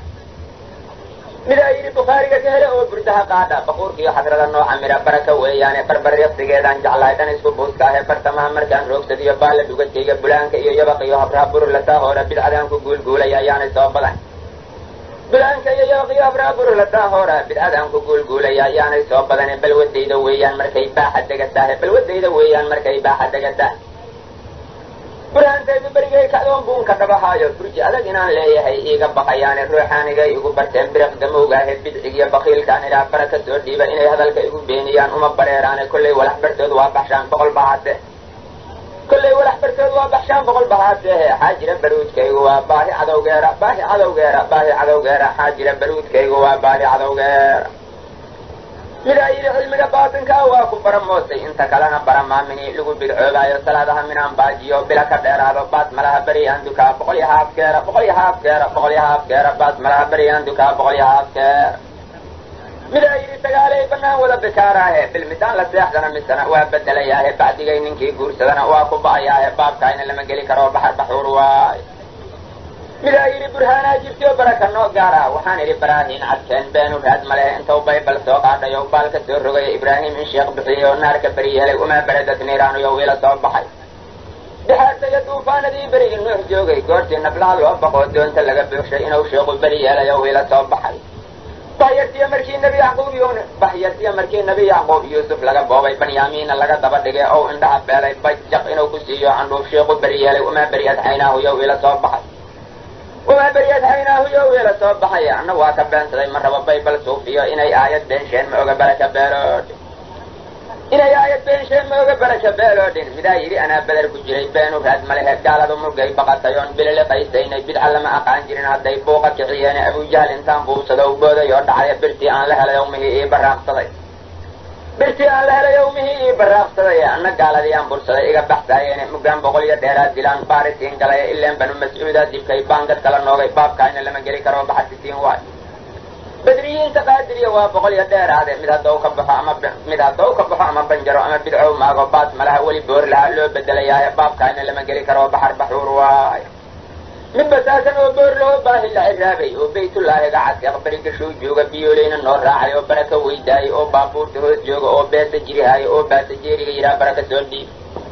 Speaker 2: midaa yidhi bukhaariga ka hele oo burdaha qaadha baquurkiiyo xadrada nooca midha baraka weeyaane barbar yaqsigeedaan jeclahay dhan isku buuskaahe bartamaha markaan roogsadiyo baalla dhugatayga bulaanka iyo yabaqiyo habraha burulataa hoora bidcadaan ku guulguulaya ayaanay soo badan bidcadaan ku guulguulaya ayaanay soo badane balwadayda weeyaan markay baaxa degataah buraantaydu berigay kacdoon buunka dhabahaayo burji adag inaan leeyahay iiga baqayaane ruuxaanigay igu barteen biriq damowgaahe bidcigiyo bakiilkaan idhaa bara ka soo dhiiba inay hadalka igu beeniyaan uma bareeraane kollay walax bartood waa baxshaan boqol bahaasehe xaajira baruudkaygu waa baahi cadowgeera xaajira baruudkaygu waa baahi cadowgeera midaa yidhi cilmiga baatinkaa waa ku baramoosay inta kalena baramaamini lagu bidcoobaayo salaadaha minaan baajiyo bila ka dheeraado baad malaha beriyaan dukaa boqol iyo haafkeera baad malaha beriyaan dukaa boqol iyo haafkeera midaa yidhi sagaalay banaan wada bikaaraahe bilmidaan la seexdana misana waa bedelayaahe bacdigay ninkii guursadana waa ku ba'ayaahe baabkaayna lama geli karo baxar baxuur waay midaa yidhi burhaanaa jirtiyo baraka noo gaara waxaan idhi baraahiin cadkeen beenu raad ma lehe intuu baybal soo qaadhayo baal ka soo rogaya ibraahim in sheekh bixiyey oo naarka beri yeelay umaa baradat niiraanoyo wiila soo baxay bixaartaya duufaanadii berigii nuux joogay goortii naflaha loo baqoo doonta laga buuxshay inuu sheekhu beri yeelay oo wiila soo baxay bahyartiya markii nabi yacquub yuusuf laga boobay banyaamiina laga daba dhigay ou indhaha beelay bajaq inuu ku siiyo candhuuf sheekhu beri yeelay umaa beriyad xaynaahu yo wiila soo baxay anna waa ka beensaday ma rabo baybal suufiyo inay aayad beensheed ma oga baraka beeloodhin midaa yidhi anaa beder ku jiray beenu raad ma lehe gaaladu murgay baqatayoon bilili qaysaynay bidca lama aqaan jirin hadday buuqa kiciyeene abujahl intaan buubsado u booday oo dhacday birtii aan la helay yawmihii ii baraaqsaday anna gaaladii aan bursaday iga baxsaayeene muggaan 100 dheeraad dilaan baarisiin galay ileen banu mascuuda dibkay baangad kala noogay baabkaayna lama geli karo baxarsitiin waay بدريين تقادرية وبقول يدير هذا من هذا وكبحة أما بنجرو أما بدعو ما قبات ملها ولي بور لها لو بدل يا باب كان لما جري كرو بحر بحور واي من بساسا وبور له باهي العرابي وبيت الله قاعد يقبل شو جوجا بيولين النور راعي وبركة ويداي وبابور تهود جوجا وبيت جري هاي وبيت جري يرا بركة سودي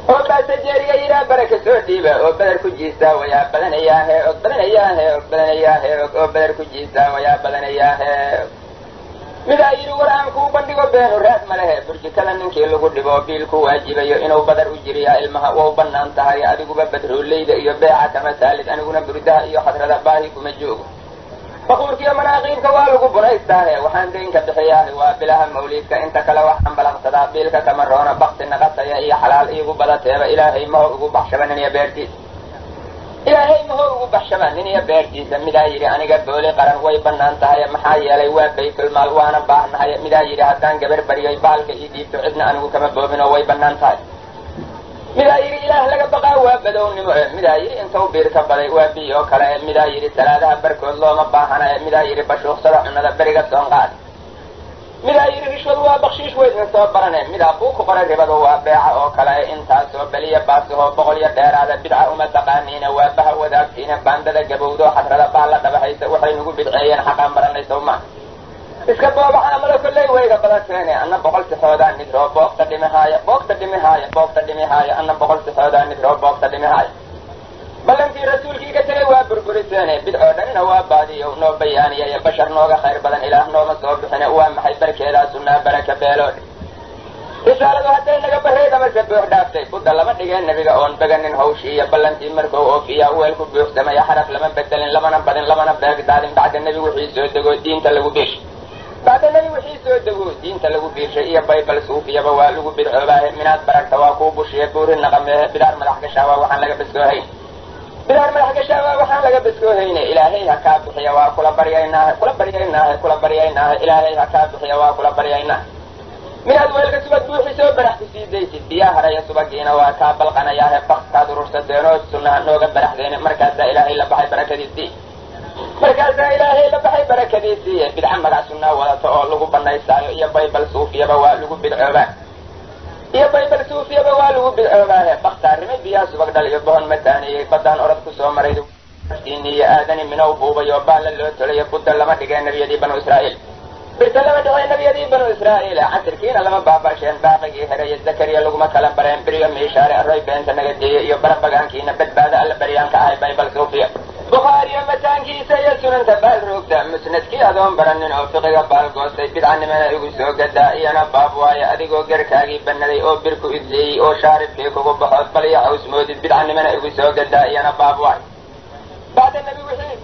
Speaker 2: وبيت جري يرا بركة سودي وبدر كجيسا ويا بدن إياه وبدر كجيسا ويا بدن إياه midaayiru waraanku bandhigo beenu raad ma lehe burjikada ninkii lagu dhibo biilku waajibayo inuu badar u jiriyaa ilmaha waa u bannaan tahay adiguba badrooleyda iyo beeca kama saalid aniguna burdaha iyo xadrada baahi kuma joogo baquurkiiyo manaaqiibka waa lagu buraystaahe waxaan daynka bixiyaahe waa bilaha mawliidka inta kale waxaan balaqsadaa biilka kama roona bakti naqasaya iyo xalaal iigu badateeba ilaahay maho ugu baxshaba nin iyo beertiisa ilaahay maho ugu baxshaba nin iyo beertiisa midaa yidhi aniga booli qaran way bannaan tahay maxaa yeelay waa baytulmaal waana baahnahay midaa yidhi haddaan gabar bariyay baalka ii dhiibto cidna anigu kama boobin oo way bannaan tahay midaa yidhi ilaah laga baqaa waa badownimo midaa yidhi intuu biir ka baday waa biyoo kale midaa yidhi salaadaha barkood looma baahana midaa yidhi bashuuqsada cunnada beriga soonqaad midaa yidhi rishwadu waa bakshiish weydna soo barane midaa buu ku qoray ribadu waa beeca oo kale intaasoo beliya baasahoo boqol iyo dheeraada bidca uma taqaaniina waa baha wadaagtiina baandada gabowdo xadrada baalla dhabahaysa waxay nagu bidceeyeen xaqaan baranaysow maa iska boobaxa amalo kolley wayga badateene anna boqol sixoodaa nidroo boogta dhimihaaya anna boqol sixoodaa nidroo boogta dhimihaaya ballankii rasuulkii ka tegay waa burburiteene bidcoo dhanina waa baadiyow noo bayaaniyay bashar nooga khayr badan ilaah nooma soo bixine waa maxay barkeedaa sunnaa baraka beeloodhe risaaladu hadday naga barrayd amase buux dhaaftay budda lama dhigeen nebiga oon beganin hawshii iyo ballantii markuu oofiyaa weelku buuxsamaya xaraf lama bedelin lamana badin lamana beegdaadin bacda nebi wixii soo degoo diinta lagu biishay bacda nebi wixii soo dego diinta lagu biishay iyo baybal suufiyaba waa lagu bidcoobaahe minaad baragta waa kuu bushiye buuri naqameehe bidaar madax gashaawaa waxaan laga biskoohayn bidaar madax gashaawaa waxaan laga biskoohayne ilaahay ha kaa bixiya waa kula baryaynaahe ilaahay ha kaa bixiya waa kula baryaynaahe minaad weelka subag buuxi soo barax ku sii daysid biyaa haraya subagiina waa kaa balqanayaahe bakkaad urursadeenoo sunnaha nooga baraxdeene markaasaa ilaahay la baxay barakadiisii bidca magac sunnaa wadato oo lagu banaysaayo iyo baybal suufiyaba waa lagu bidcoobaahe baktaarime biyaa subag dhal iyo bohon mataaniyey baddaan orod ku soo maray iyo aadani minow buubayo baalla loo tolayo budda lama dhigeen nebiyadii banu israa'iil birta lama dhicay nebiyadii banu israa'iil casirkiina lama baabasheen baaqigii hereye zakariya laguma kala bareen beriyo miishaare arroy beenta naga deeye iyo barabagaankiina badbaado alla baryaan ka ahay baybal suufiya bukhaariyo mataankiisa iyo sunanta baal roogta musnadkii adoon baranin oo fiqiga baalgoostay bidcanimana igu soo gadaa iyana baab waaye adigoo garkaagii bannaday oo birku idleeyey oo shaaribkii kugu baxood bal iyo caws moodid bidcanimana igu soo gadaa iyana baab waaye bacda nabi wixii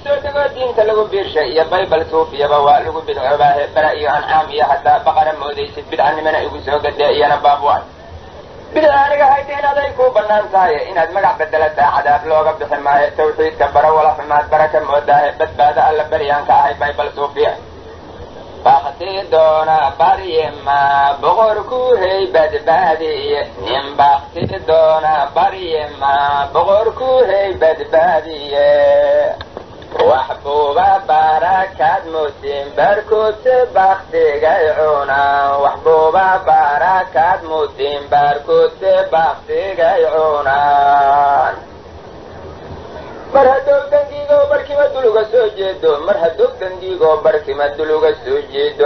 Speaker 2: soo degoo diinta lagu biirshay iyo baybal suufiyaba waa lagu bidcoobaahe bara iyo ancaam iyo hataa baqara moodaysid bidcanimana igu soo gadee iyana baab waaye bidca aniga hayta inaad ay kuu bannaan tahay inaad magac bedelataa cadaab looga bixi maayo tawxiidka bara wala xumaad baraka moodaahe badbaado alla baryaan ka ahay baybal suufiya bakti doona baryema boqorku hey badbaadiye nin bakti doona baryema boqorku hey badbaadiye wax buuba barakaad musin barkoodse baktigay cunaan wax buuba barakaad musin barkoodse baktigay cunaan mar hadduu dangiigoo barkima duluga soo jeedo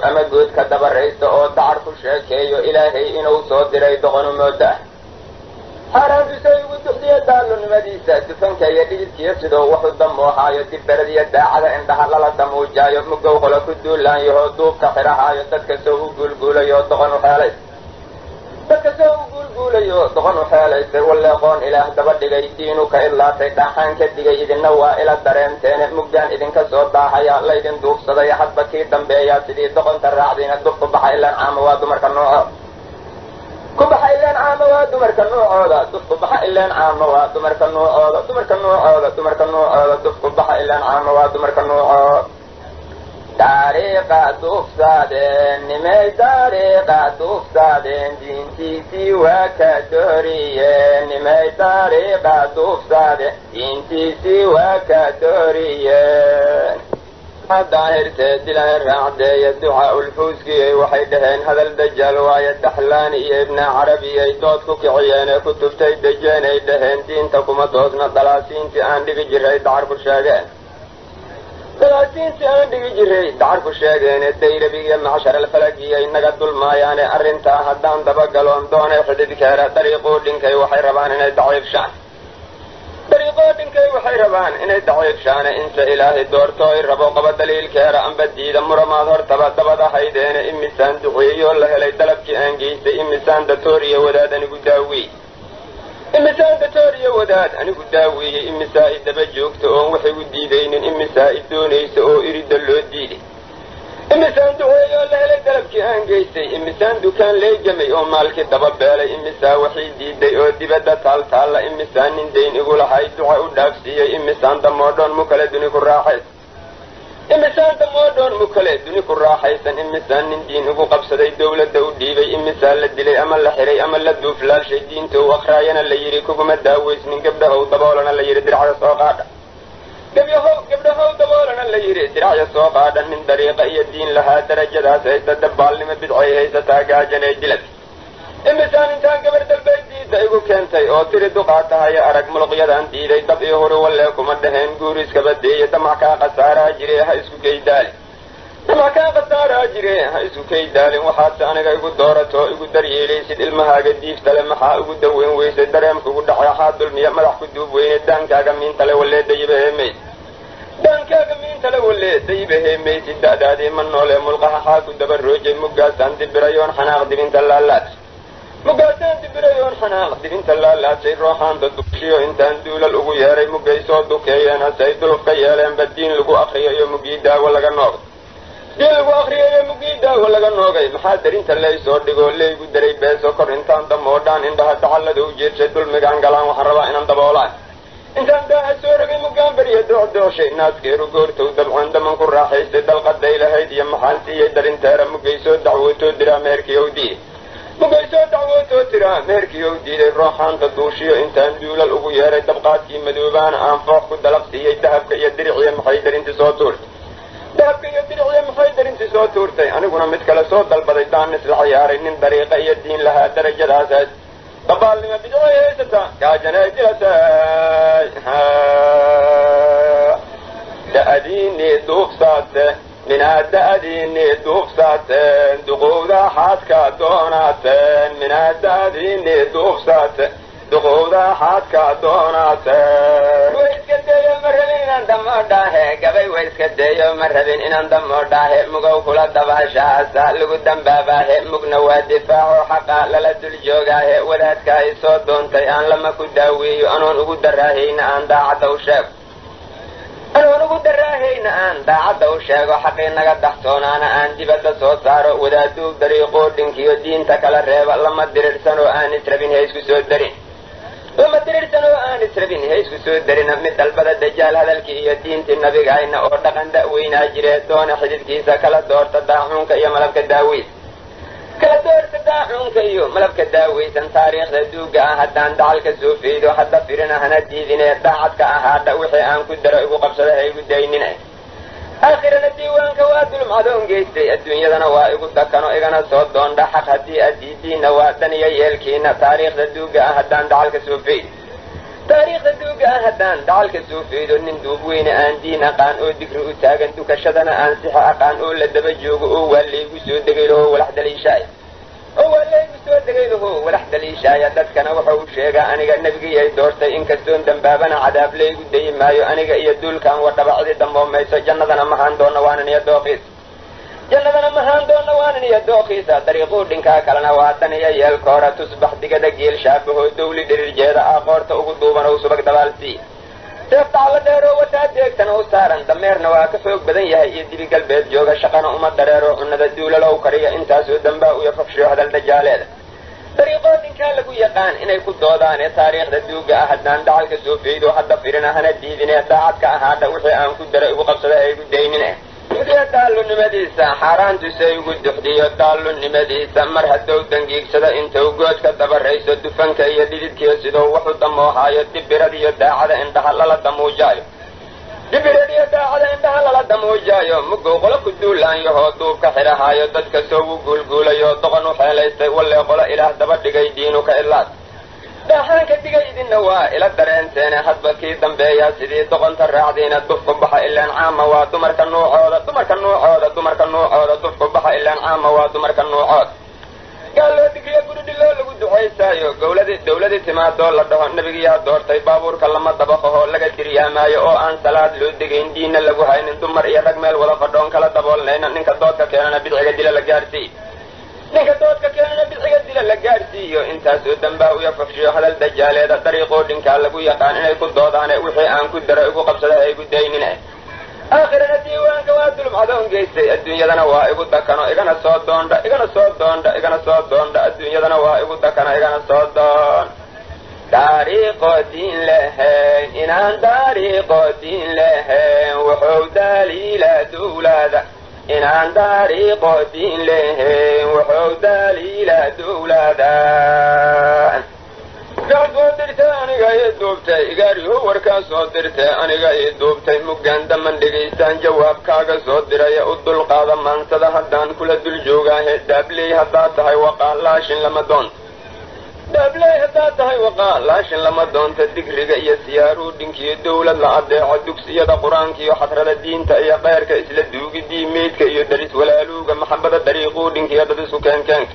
Speaker 2: ama goodka dabaraysta oo dacar ku sheekeeyo ilaahay inuu soo diray doqonu mooda xaaraantusay ugu duxdiya daalunimadiisa dufanka iyo dhididkiyo sidoo wuxuu damoohaayo dibberadiyo daacada indhaha lala damuujaayo mugow qola ku duulaanyahoo duubka xirahaayo dadka soo u guulguulayo doqon u xeelaystay walleeqoon ilaah daba dhigay diinu ka idlaatay dhaaxaan ka digay idinna waa ila dareenteene mugdaan idinka soo daahaya laydin duubsaday hadba kii dambeeyaa sidii doqonta raacdiina dufku baxa ilaan caama waa dumarka noocooda dufku baxa ilaan caama waa dumarka noocooda dufku baxa ilaan caama waa dumarka noocooda taariiqa duufsaadeen nimay taariiqa duufsaadeen diintiisii waa ka dooriyeen nimay taariiqa duufsaadeen diintiisii waa ka dooriyeen daahirtee dilaan raacdeeya duca ulfuuskiyey waxay dhaheen hadal dajaal waaye daxlaani iyo ibna carabiyay dood ku kiciyeene ku tuftay dejeenay dhaheen diinta kuma toosna dalaasiintii aan dhigi jiray dacar ku sheegeene dayrabigiyo macshar alfalagiya inaga dulmaayaane arrintaa haddaan dabagaloon doonay xididkeera dariiquu dhinkay waxay rabaan inay daciifshaane inta ilaahay doortooy rabo qaba daliilkeera amba diida muramaad hortaba dabada haydeene imisaan duceeyoo la helay dalabkii aan geystay imisaan datooriyo wadaadanigu daawey
Speaker 1: wadaad anigu daaweeyey imisaa i daba joogta oon waxay u diidaynin imisaa i doonaysa oo iridda loo diiday imisaan duceey oo la helay dalabkii aan geystay imisaan dukaan leegamay oo maalkii daba beelay imisaa waxay diiday oo dibadda taaltaalla imisaan nin dayn igu lahay duca u dhaafsiiyey imisaan damoodhoon mu kale duni ku raaxaysan imisaan damoodhoon mu kale duni ku raaxaysan imisaan nin diin igu qabsaday dawladda u dhiibay imisaa la dilay ama la xiray ama la duuflaashay diinta u akhraayana la yidhi kuguma daawaysnin gabdhahow daboolana la yidhi diracda soo qaadha gabdhahow daboolana la yidhi diracya soo qaadha nin dariiqa iyo diin lahaa darajadaas haysta dabbaalnimo bidcay haysataa gaajanay dilad imisaan intaan gabar dalbay diidda igu keentay oo tiri duqaa tahaye arag muluqyadaan diiday dab iyo huri wallee kuma dhaheen guuriskaba deeye damac kaa khasaaraa jire ha isku kaydaalin damac kaa khasaaraa jire ha isku kaydaalin waxaadse aniga igu doorato igu daryeelaysid ilmahaaga diiftale maxaa ugu daweyn weysay dareemkugu dhacay waxaa dulmiya madax ku duub weyne daankaaga miintale wallee dayiba heemayd daankaaga miintale wallee dayiba heemaysid da'daadii ma noolee mulqaha xaa ku daba roojay muggaasaan dibirayoon xanaaq dibinta laalaad muggaasaan dibirayoon xanaaq dibinta laalaasay rooxaanta dugshiyo intaan duulal ugu yeeray muggay soo dukeeyeen hasay duluf ka yeeleenba diin lagu akriyayo muggii daawo laga noogay diin lagu akriyayo muggii daawo laga noogay maxaa darinta laysoo dhigoo laygu daray beeso kor intaan damoodhaan indhaha dacallada u jeedshay dulmigaan galaan waxaan rabaa inaan daboolaan intaan daaha soo ragay muggaan beriya doocdooshay naaskeeru goortow dabcoon daman ku raaxaystay dalqaday lahayd iyo maxaan siiyey darinteera muggay soo dacwootoo diraa meherkii ow diiday muggay soo dacwootoo tiraa meherkii ow diiday rooxaanta duushiyo intaan duulal ugu yeeray dabqaadkii madoobaana aan foox ku dalaq siiyey dahabka iyo diriciya maxay darintii soo tuurtay dahabka iyo diriciya maxay darintii soo tuurtay aniguna mid kale soo dalbaday daan isla ciyaaray nin dariiqa iyo diin lahaa darajadaasaas dabaalnima bidcay haysata gaajanay dilatay da'diinii duufsaate minaad da'diinii duufsaateen duqowda xaadka doonaateen minaad da'diinii duufsaate duqowda xaadka doonaateen way iska deeyo ma rabin inaan damo dhaahe gabay way iska deeyo ma rabin inaan damo dhaahe mugow kula dabaashaasa lagu dambaabaahe mugna waa difaaco xaqa lala dul joogaahe wadaadka ay soo doontay aan lama ku daaweeyo anoon ugu daraahayna aan daacadda u sheego xaqii naga daxsoonaana aan dibadda soo saaro wadaaduu dariiqoo dhinkiyo diinta kala reeba lama dirirsanoo aan israbin ha isku soo darina mid dalbada dajaal hadalkii iyo diintii nabigayna oo dhaqan da'weynaa jiree doona xididkiisa kala doorta daaxuunka iyo malabka daawaysan taariikhda duuga ah haddaan dacalka soo feydo hadda firina hana diidine daacadka ahaadha wixii aan ku daro igu qabsada ha igu daynine aakhirana diiwaanka waa dulmcadoon geystay adduunyadana waa igu dakano igana soo doondha xaq haddii aad diidiinna waa dan iyo yeelkiina taariikhda duuga ah haddaan dacalka soo feydo nin duub weyne aan diin aqaan oo digri u taagan dukashadana aan sixa aqaan oo la daba joogo oo waa laygu soo degay lahoo walax daliishaaya dadkana wuxuu u sheegaa aniga nebigiyay doortay inkastoon dambaabana cadaab laygu dayi maayo aniga iyo duulkaan wadhaba cidi damboomayso jannadana mahaan doonna waanan iyo dooqiisa dariiquu dhinkaa kalena waa dan iyo yeelkoora tusbax digada geel shaabahoo dawli dhirirjeeda ah qoorta ugu duuban ou subag dabaalsii seef daclo dheeroo wataa deegtana u saaran dameerna waa ka xoog badan yahay iyo dibi galbeed jooga shaqana uma dareero cunnada duulalow kariya intaasoo dambaa uyo fafshiyo hadal dajaaleeda dariiqoo dhinkaa lagu yaqaan inay ku doodaane taariikhda duuga ah haddaan dacalka soo feydo hadda firina hana diidine daacadka ahaadha wixii aan ku daro igu qabsada ha igu daynine daallunimadiisa xaaraantusa igu duxdiyo daallunimadiisa mar haddou dangiigsado intou goodka dabarayso dufanka iyo dhididkiyo sidou waxu damoohaayo dibiradiyo daacada indhaha lala damuujaayo mugow qolo ku duulaanyahoo duubka xidhahaayo dadka soogu guulguulayo doqon u xeelaystay wallee qolo ilaah daba dhigay diinu ka ilaad daaxaanka digay idinna waa ila dareenteene hadba kii dambeeyaa sidii doqonta raacdiina dufku baxa ilaan caama waa dumarka nuucooda dufku baxa ilaan caama waa dumarka nuucooda gaal loo digriyo guridhiloo lagu ducaysaayo dawladii timaadoo la dhaho nebigiyaa doortay baabuurka lama dabaqahoo laga diryaamaayo oo aan salaad loo degayn diinna lagu haynin dumar iyo rag meel wada fadhoon kala daboolnayna ninka doodka keenana bidciga dila la gaadhsii ninka doodka keenana bidciga dila la gaadhsiiyo intaasoo dambaa u yafafshiyo hadal dajaaleeda dariiqoo dhinkaa lagu yaqaan inay ku doodaane wixii aan ku daro igu qabsada ha igu daynine aakhirana diiwaanka waa dulmcadoon geystay adduunyadana waa igu dakano igana soo doondha igana soo doondha igana soo doondha adduunyadana waa igu dakano igana soo doon taariiqoo diin lahayn inaan taariiqoo diin lahayn wuxuu daliila dawlada inaan taariiqoo diin lahayn wuxuu daliila dawlada gaar soo dirtay aniga ii duubtay igaariyo warkaa soo dirtay aniga ii duubtay muggaan daman dhegaystaan jawaabkaaga soo diraya u dulqaada maansada haddaan kula dul joogaahe daabley haddaad tahay waqaa laashin lama doonta daabley haddaad tahay waqaa laashin lama doonta digriga iyo siyaaruu dhinkiyo dawlad la adeeco dugsiyada qur-aanka iyo xadrada diinta iyo keyrka isla duugidii meydka iyo daris walaaluuga maxabada dariiquu dhinkiyo dad isu keenkeenka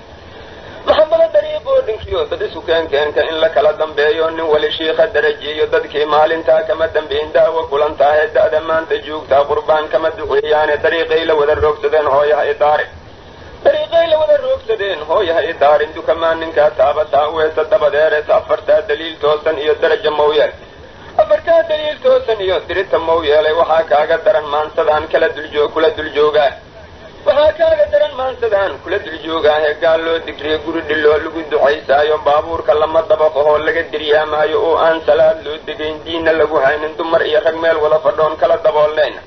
Speaker 1: maxabada dariiqoo dhinkiyo dad isu keenkeenka in la kala dambeeyo nin wali shiikha darajiyo dadkii maalintaa kama dambayn daawo kulantaahe da'da maanta joogtaa qurbaan kama duceeyaane dariiqay la wada roogsadeen hooyaha idaari dariiqay la wada roogsadeen hooyaha idaarin dukamaan ninkaa taabataa weesa dabadeereta afartaa daliil toosan iyo daraja mowyeel afartaa daliil toosan iyo dirita mowyeelay waxaa kaaga daran maansadaan kula duljoogaa waxaa kaaga daran maansadaan kula duljoogaahee gaal loo digriyo guri dhiloo lagu ducaysaayo baabuurka lama dabaqahoo laga diryaamaayo oo aan salaad loo degayn diinna lagu haynin dumar iyo rag meel wada fadhoon kala daboolnayna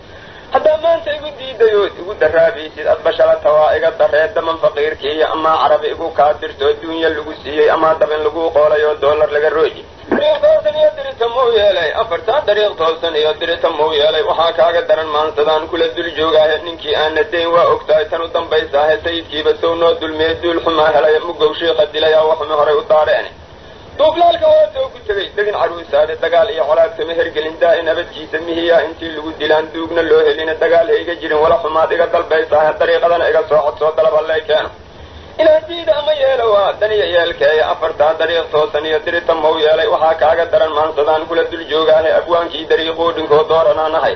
Speaker 1: haddaa maanta igu diidayood igu daraabaysid adbashalata waa iga daree daman faqiirkiiyo amaa carabi igu kaa dirto adduunya lagu siiyey amaa dabin lagu qoolay oo doolar laga rooji dariiq toosan iyo dirita muu yeelay afartaa dariiq toosan iyo dirita muu yeelay waxaa kaaga daran maansadaan kula dul joogaahe ninkii aana dayn waa ogtahay tan u dambaysaahe sayidkiiba sow noo dulmiyey duul xumaa helaya mugow shiikha dilayaa waxumi horay u daareeni duuflaalka waa soo ku tegay degin caruusaade dagaal iyo colaadkama hergelin daa'in abadkiisa mihiyaa intii lagu dilaan duugna loo helina dagaal ha iga jirin wala xumaad iga dalbaysaahe dariiqadana iga soo codsoo dalab hallay keeno inaan diida ama yeelo waa daniya yeelkeeya afartaa dariiq toosan iyo dirita mow yeelay waxaa kaaga daran maansadaan kula dul joogaahe abwaankii dariiqoo dhinkoo dooranaan ahay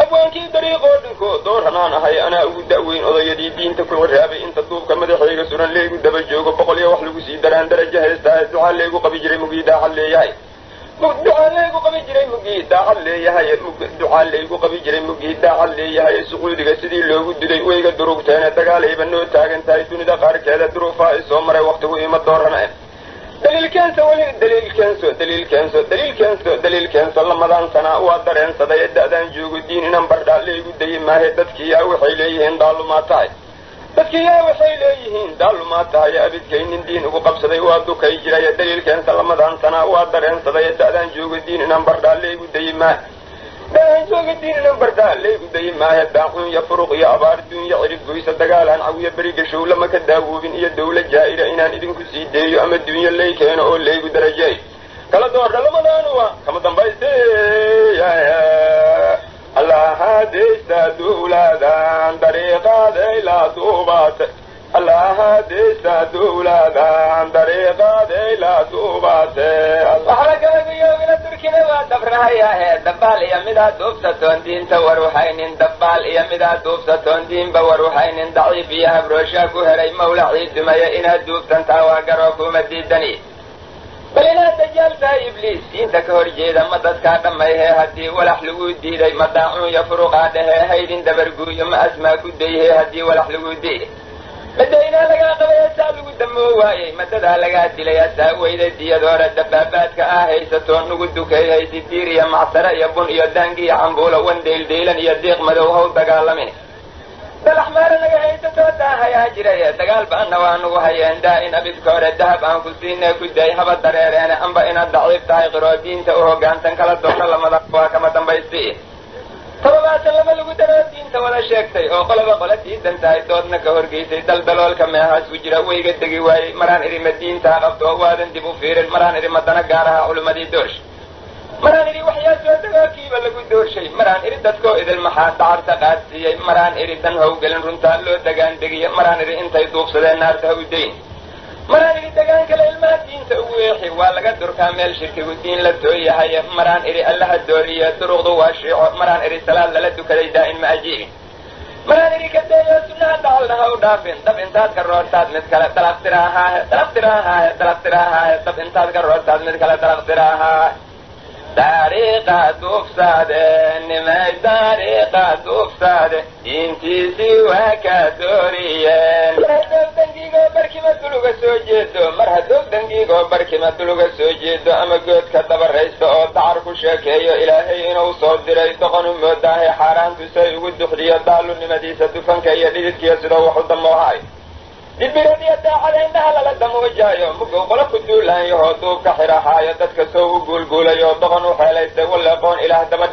Speaker 1: abwaankii dariiqoo dhinkoo dooranaan ahay anaa ugu da'weyn odayadii diinta ku ciraabay inta duubka madaxayga suran laygu daba joogo boqol iyo wax lagu sii daraan darajo haystaahe ducaa laygu qabi jiray mugii daacad leeyahay ducaa laygu qabi jiray mugii daacad leeyahay ducaa laygu qabi jiray mugii daacad leeyahay sacuudiga sidii loogu diday wayga durugteene dagaalayba noo taagan tahay dunida qaarkeeda duruufaa i soo maray waqtigu ima doorana daliil keenso lamadaan sanaa waa dareensaday da'daan joogo diin inaan bardhaa laygu dayi maahe dadkii yaa waxay leeyihiin daalumaa tahay abidkaynin diin ugu qabsaday waa dukay jiray daliil keensa lamadaan sanaa waa dareensaday da'daan joogo diin inaan bardhaa laygu dayi maahe daacun iyo furuq iyo abaar duunya cirib goysa dagaalaan cawiya beriga showlama ka daawoobin iyo dawla jaa'ira inaan idinku sii deeyo ama duunyo lay keeno oo laygu darajeey kala doordha lamadaanu waa kama dambayste allahadaysta dawladan dariiqaaday la duubaatay allahadaysta dawladan dariiqaaday la duubaatay waxalagaaguyoogina turkina waa dabrahayaahe dabaal iyo midaad duubsatoon diinta waruhaynin dabaal iyo midaad duubsatoon diinba waruhaynin daciif iyo habrooshaa ku helay mawlacii dumaya inaad duubtantaa waa garoo kuma diidani bal inaad dajaal tahay ibliis diinta ka hor jeeda ma dadkaa dhammayhee haddii walax lagu diiday ma daacuun iyo furuqaa dhehee haydin dabarguuyo ma asmaa ku dayhee haddii walax lagu diiday madaynaa lagaa qabay asaa lagu damoo waayey madadaa lagaa dilay asaa weyda diyadoora dabaabaadka ah haysatoo nugu dukeeyhay didiir iyo macsare iyo bun iyo daangi iyo cambuulo wan deeldeylan iyo diiq madow haw dagaalamin dalaxmaara naga haysatoo daahayaa jiray dagaal ba'anna waa nugu hayeen daa'in abidka hore dahab aan ku siinee ku day haba dareereene amba inaad daciif tahay qiroo diinta u hoggaansan kala doona lamada waa kama dambaysti todobaatan lama lagu daroo diinta wada sheegtay oo qoloba qola diidan tahay doodna ka horgeysay daldaloolka meehaas ku jira wayga degi waayey maraan idhi ma diintaa qabto waadan dib u fiirin maraan idhi madana gaaraha culimmadii doosh maraan idhi waxyaa soo dagaakiiba lagu doorshay maraan idhi dadkoo idil maxaa dacarta qaadsiiyey maraan idhi dan hawgelin runtaa loo dagaan degiye maraan idhi intay duubsadeen naarta ha u dayn maraan idhi dagaan kale ilmaha diinta ugu weexi waa laga durkaa meel shirkigu diin la tooyahay maraan idhi allaha dooriye duruqdu waa shiico maraan idhi salaad lala dukaday daa'in ma ajiibin maadiri ka dayo sunnaha dacalna ha u dhaafin dab intaad ka roortaad mid kale dalaqtirahaahe dalaqtirahaahe dalaqtirahaahe dab intaad ka roortaad mid kale dalaqtirahaahe dariiqa duugsaade nimay dariiqa duugsaade diintiisii waa ka dooriyeen mar hadow dangiigoo barkima duluga soo jeedo mar hadow dangiigoo barkima duluga soo jeedo ama goodka dabaraysta oo dacar ku sheekeeyo ilaahay inuu soo diray doqon u moodaahay xaaraantusay ugu duxdiyo daalunimadiisa dufanka iyo dhididkiyo sidoo wax u damoohay dibiradiya daacada indhaha lala damuujaayo mugow qolo ku duulaanyahoo duubka xidhahaayo dadka soo u guulguulayo doqon u xeelaystay waleeqoon ilaah daba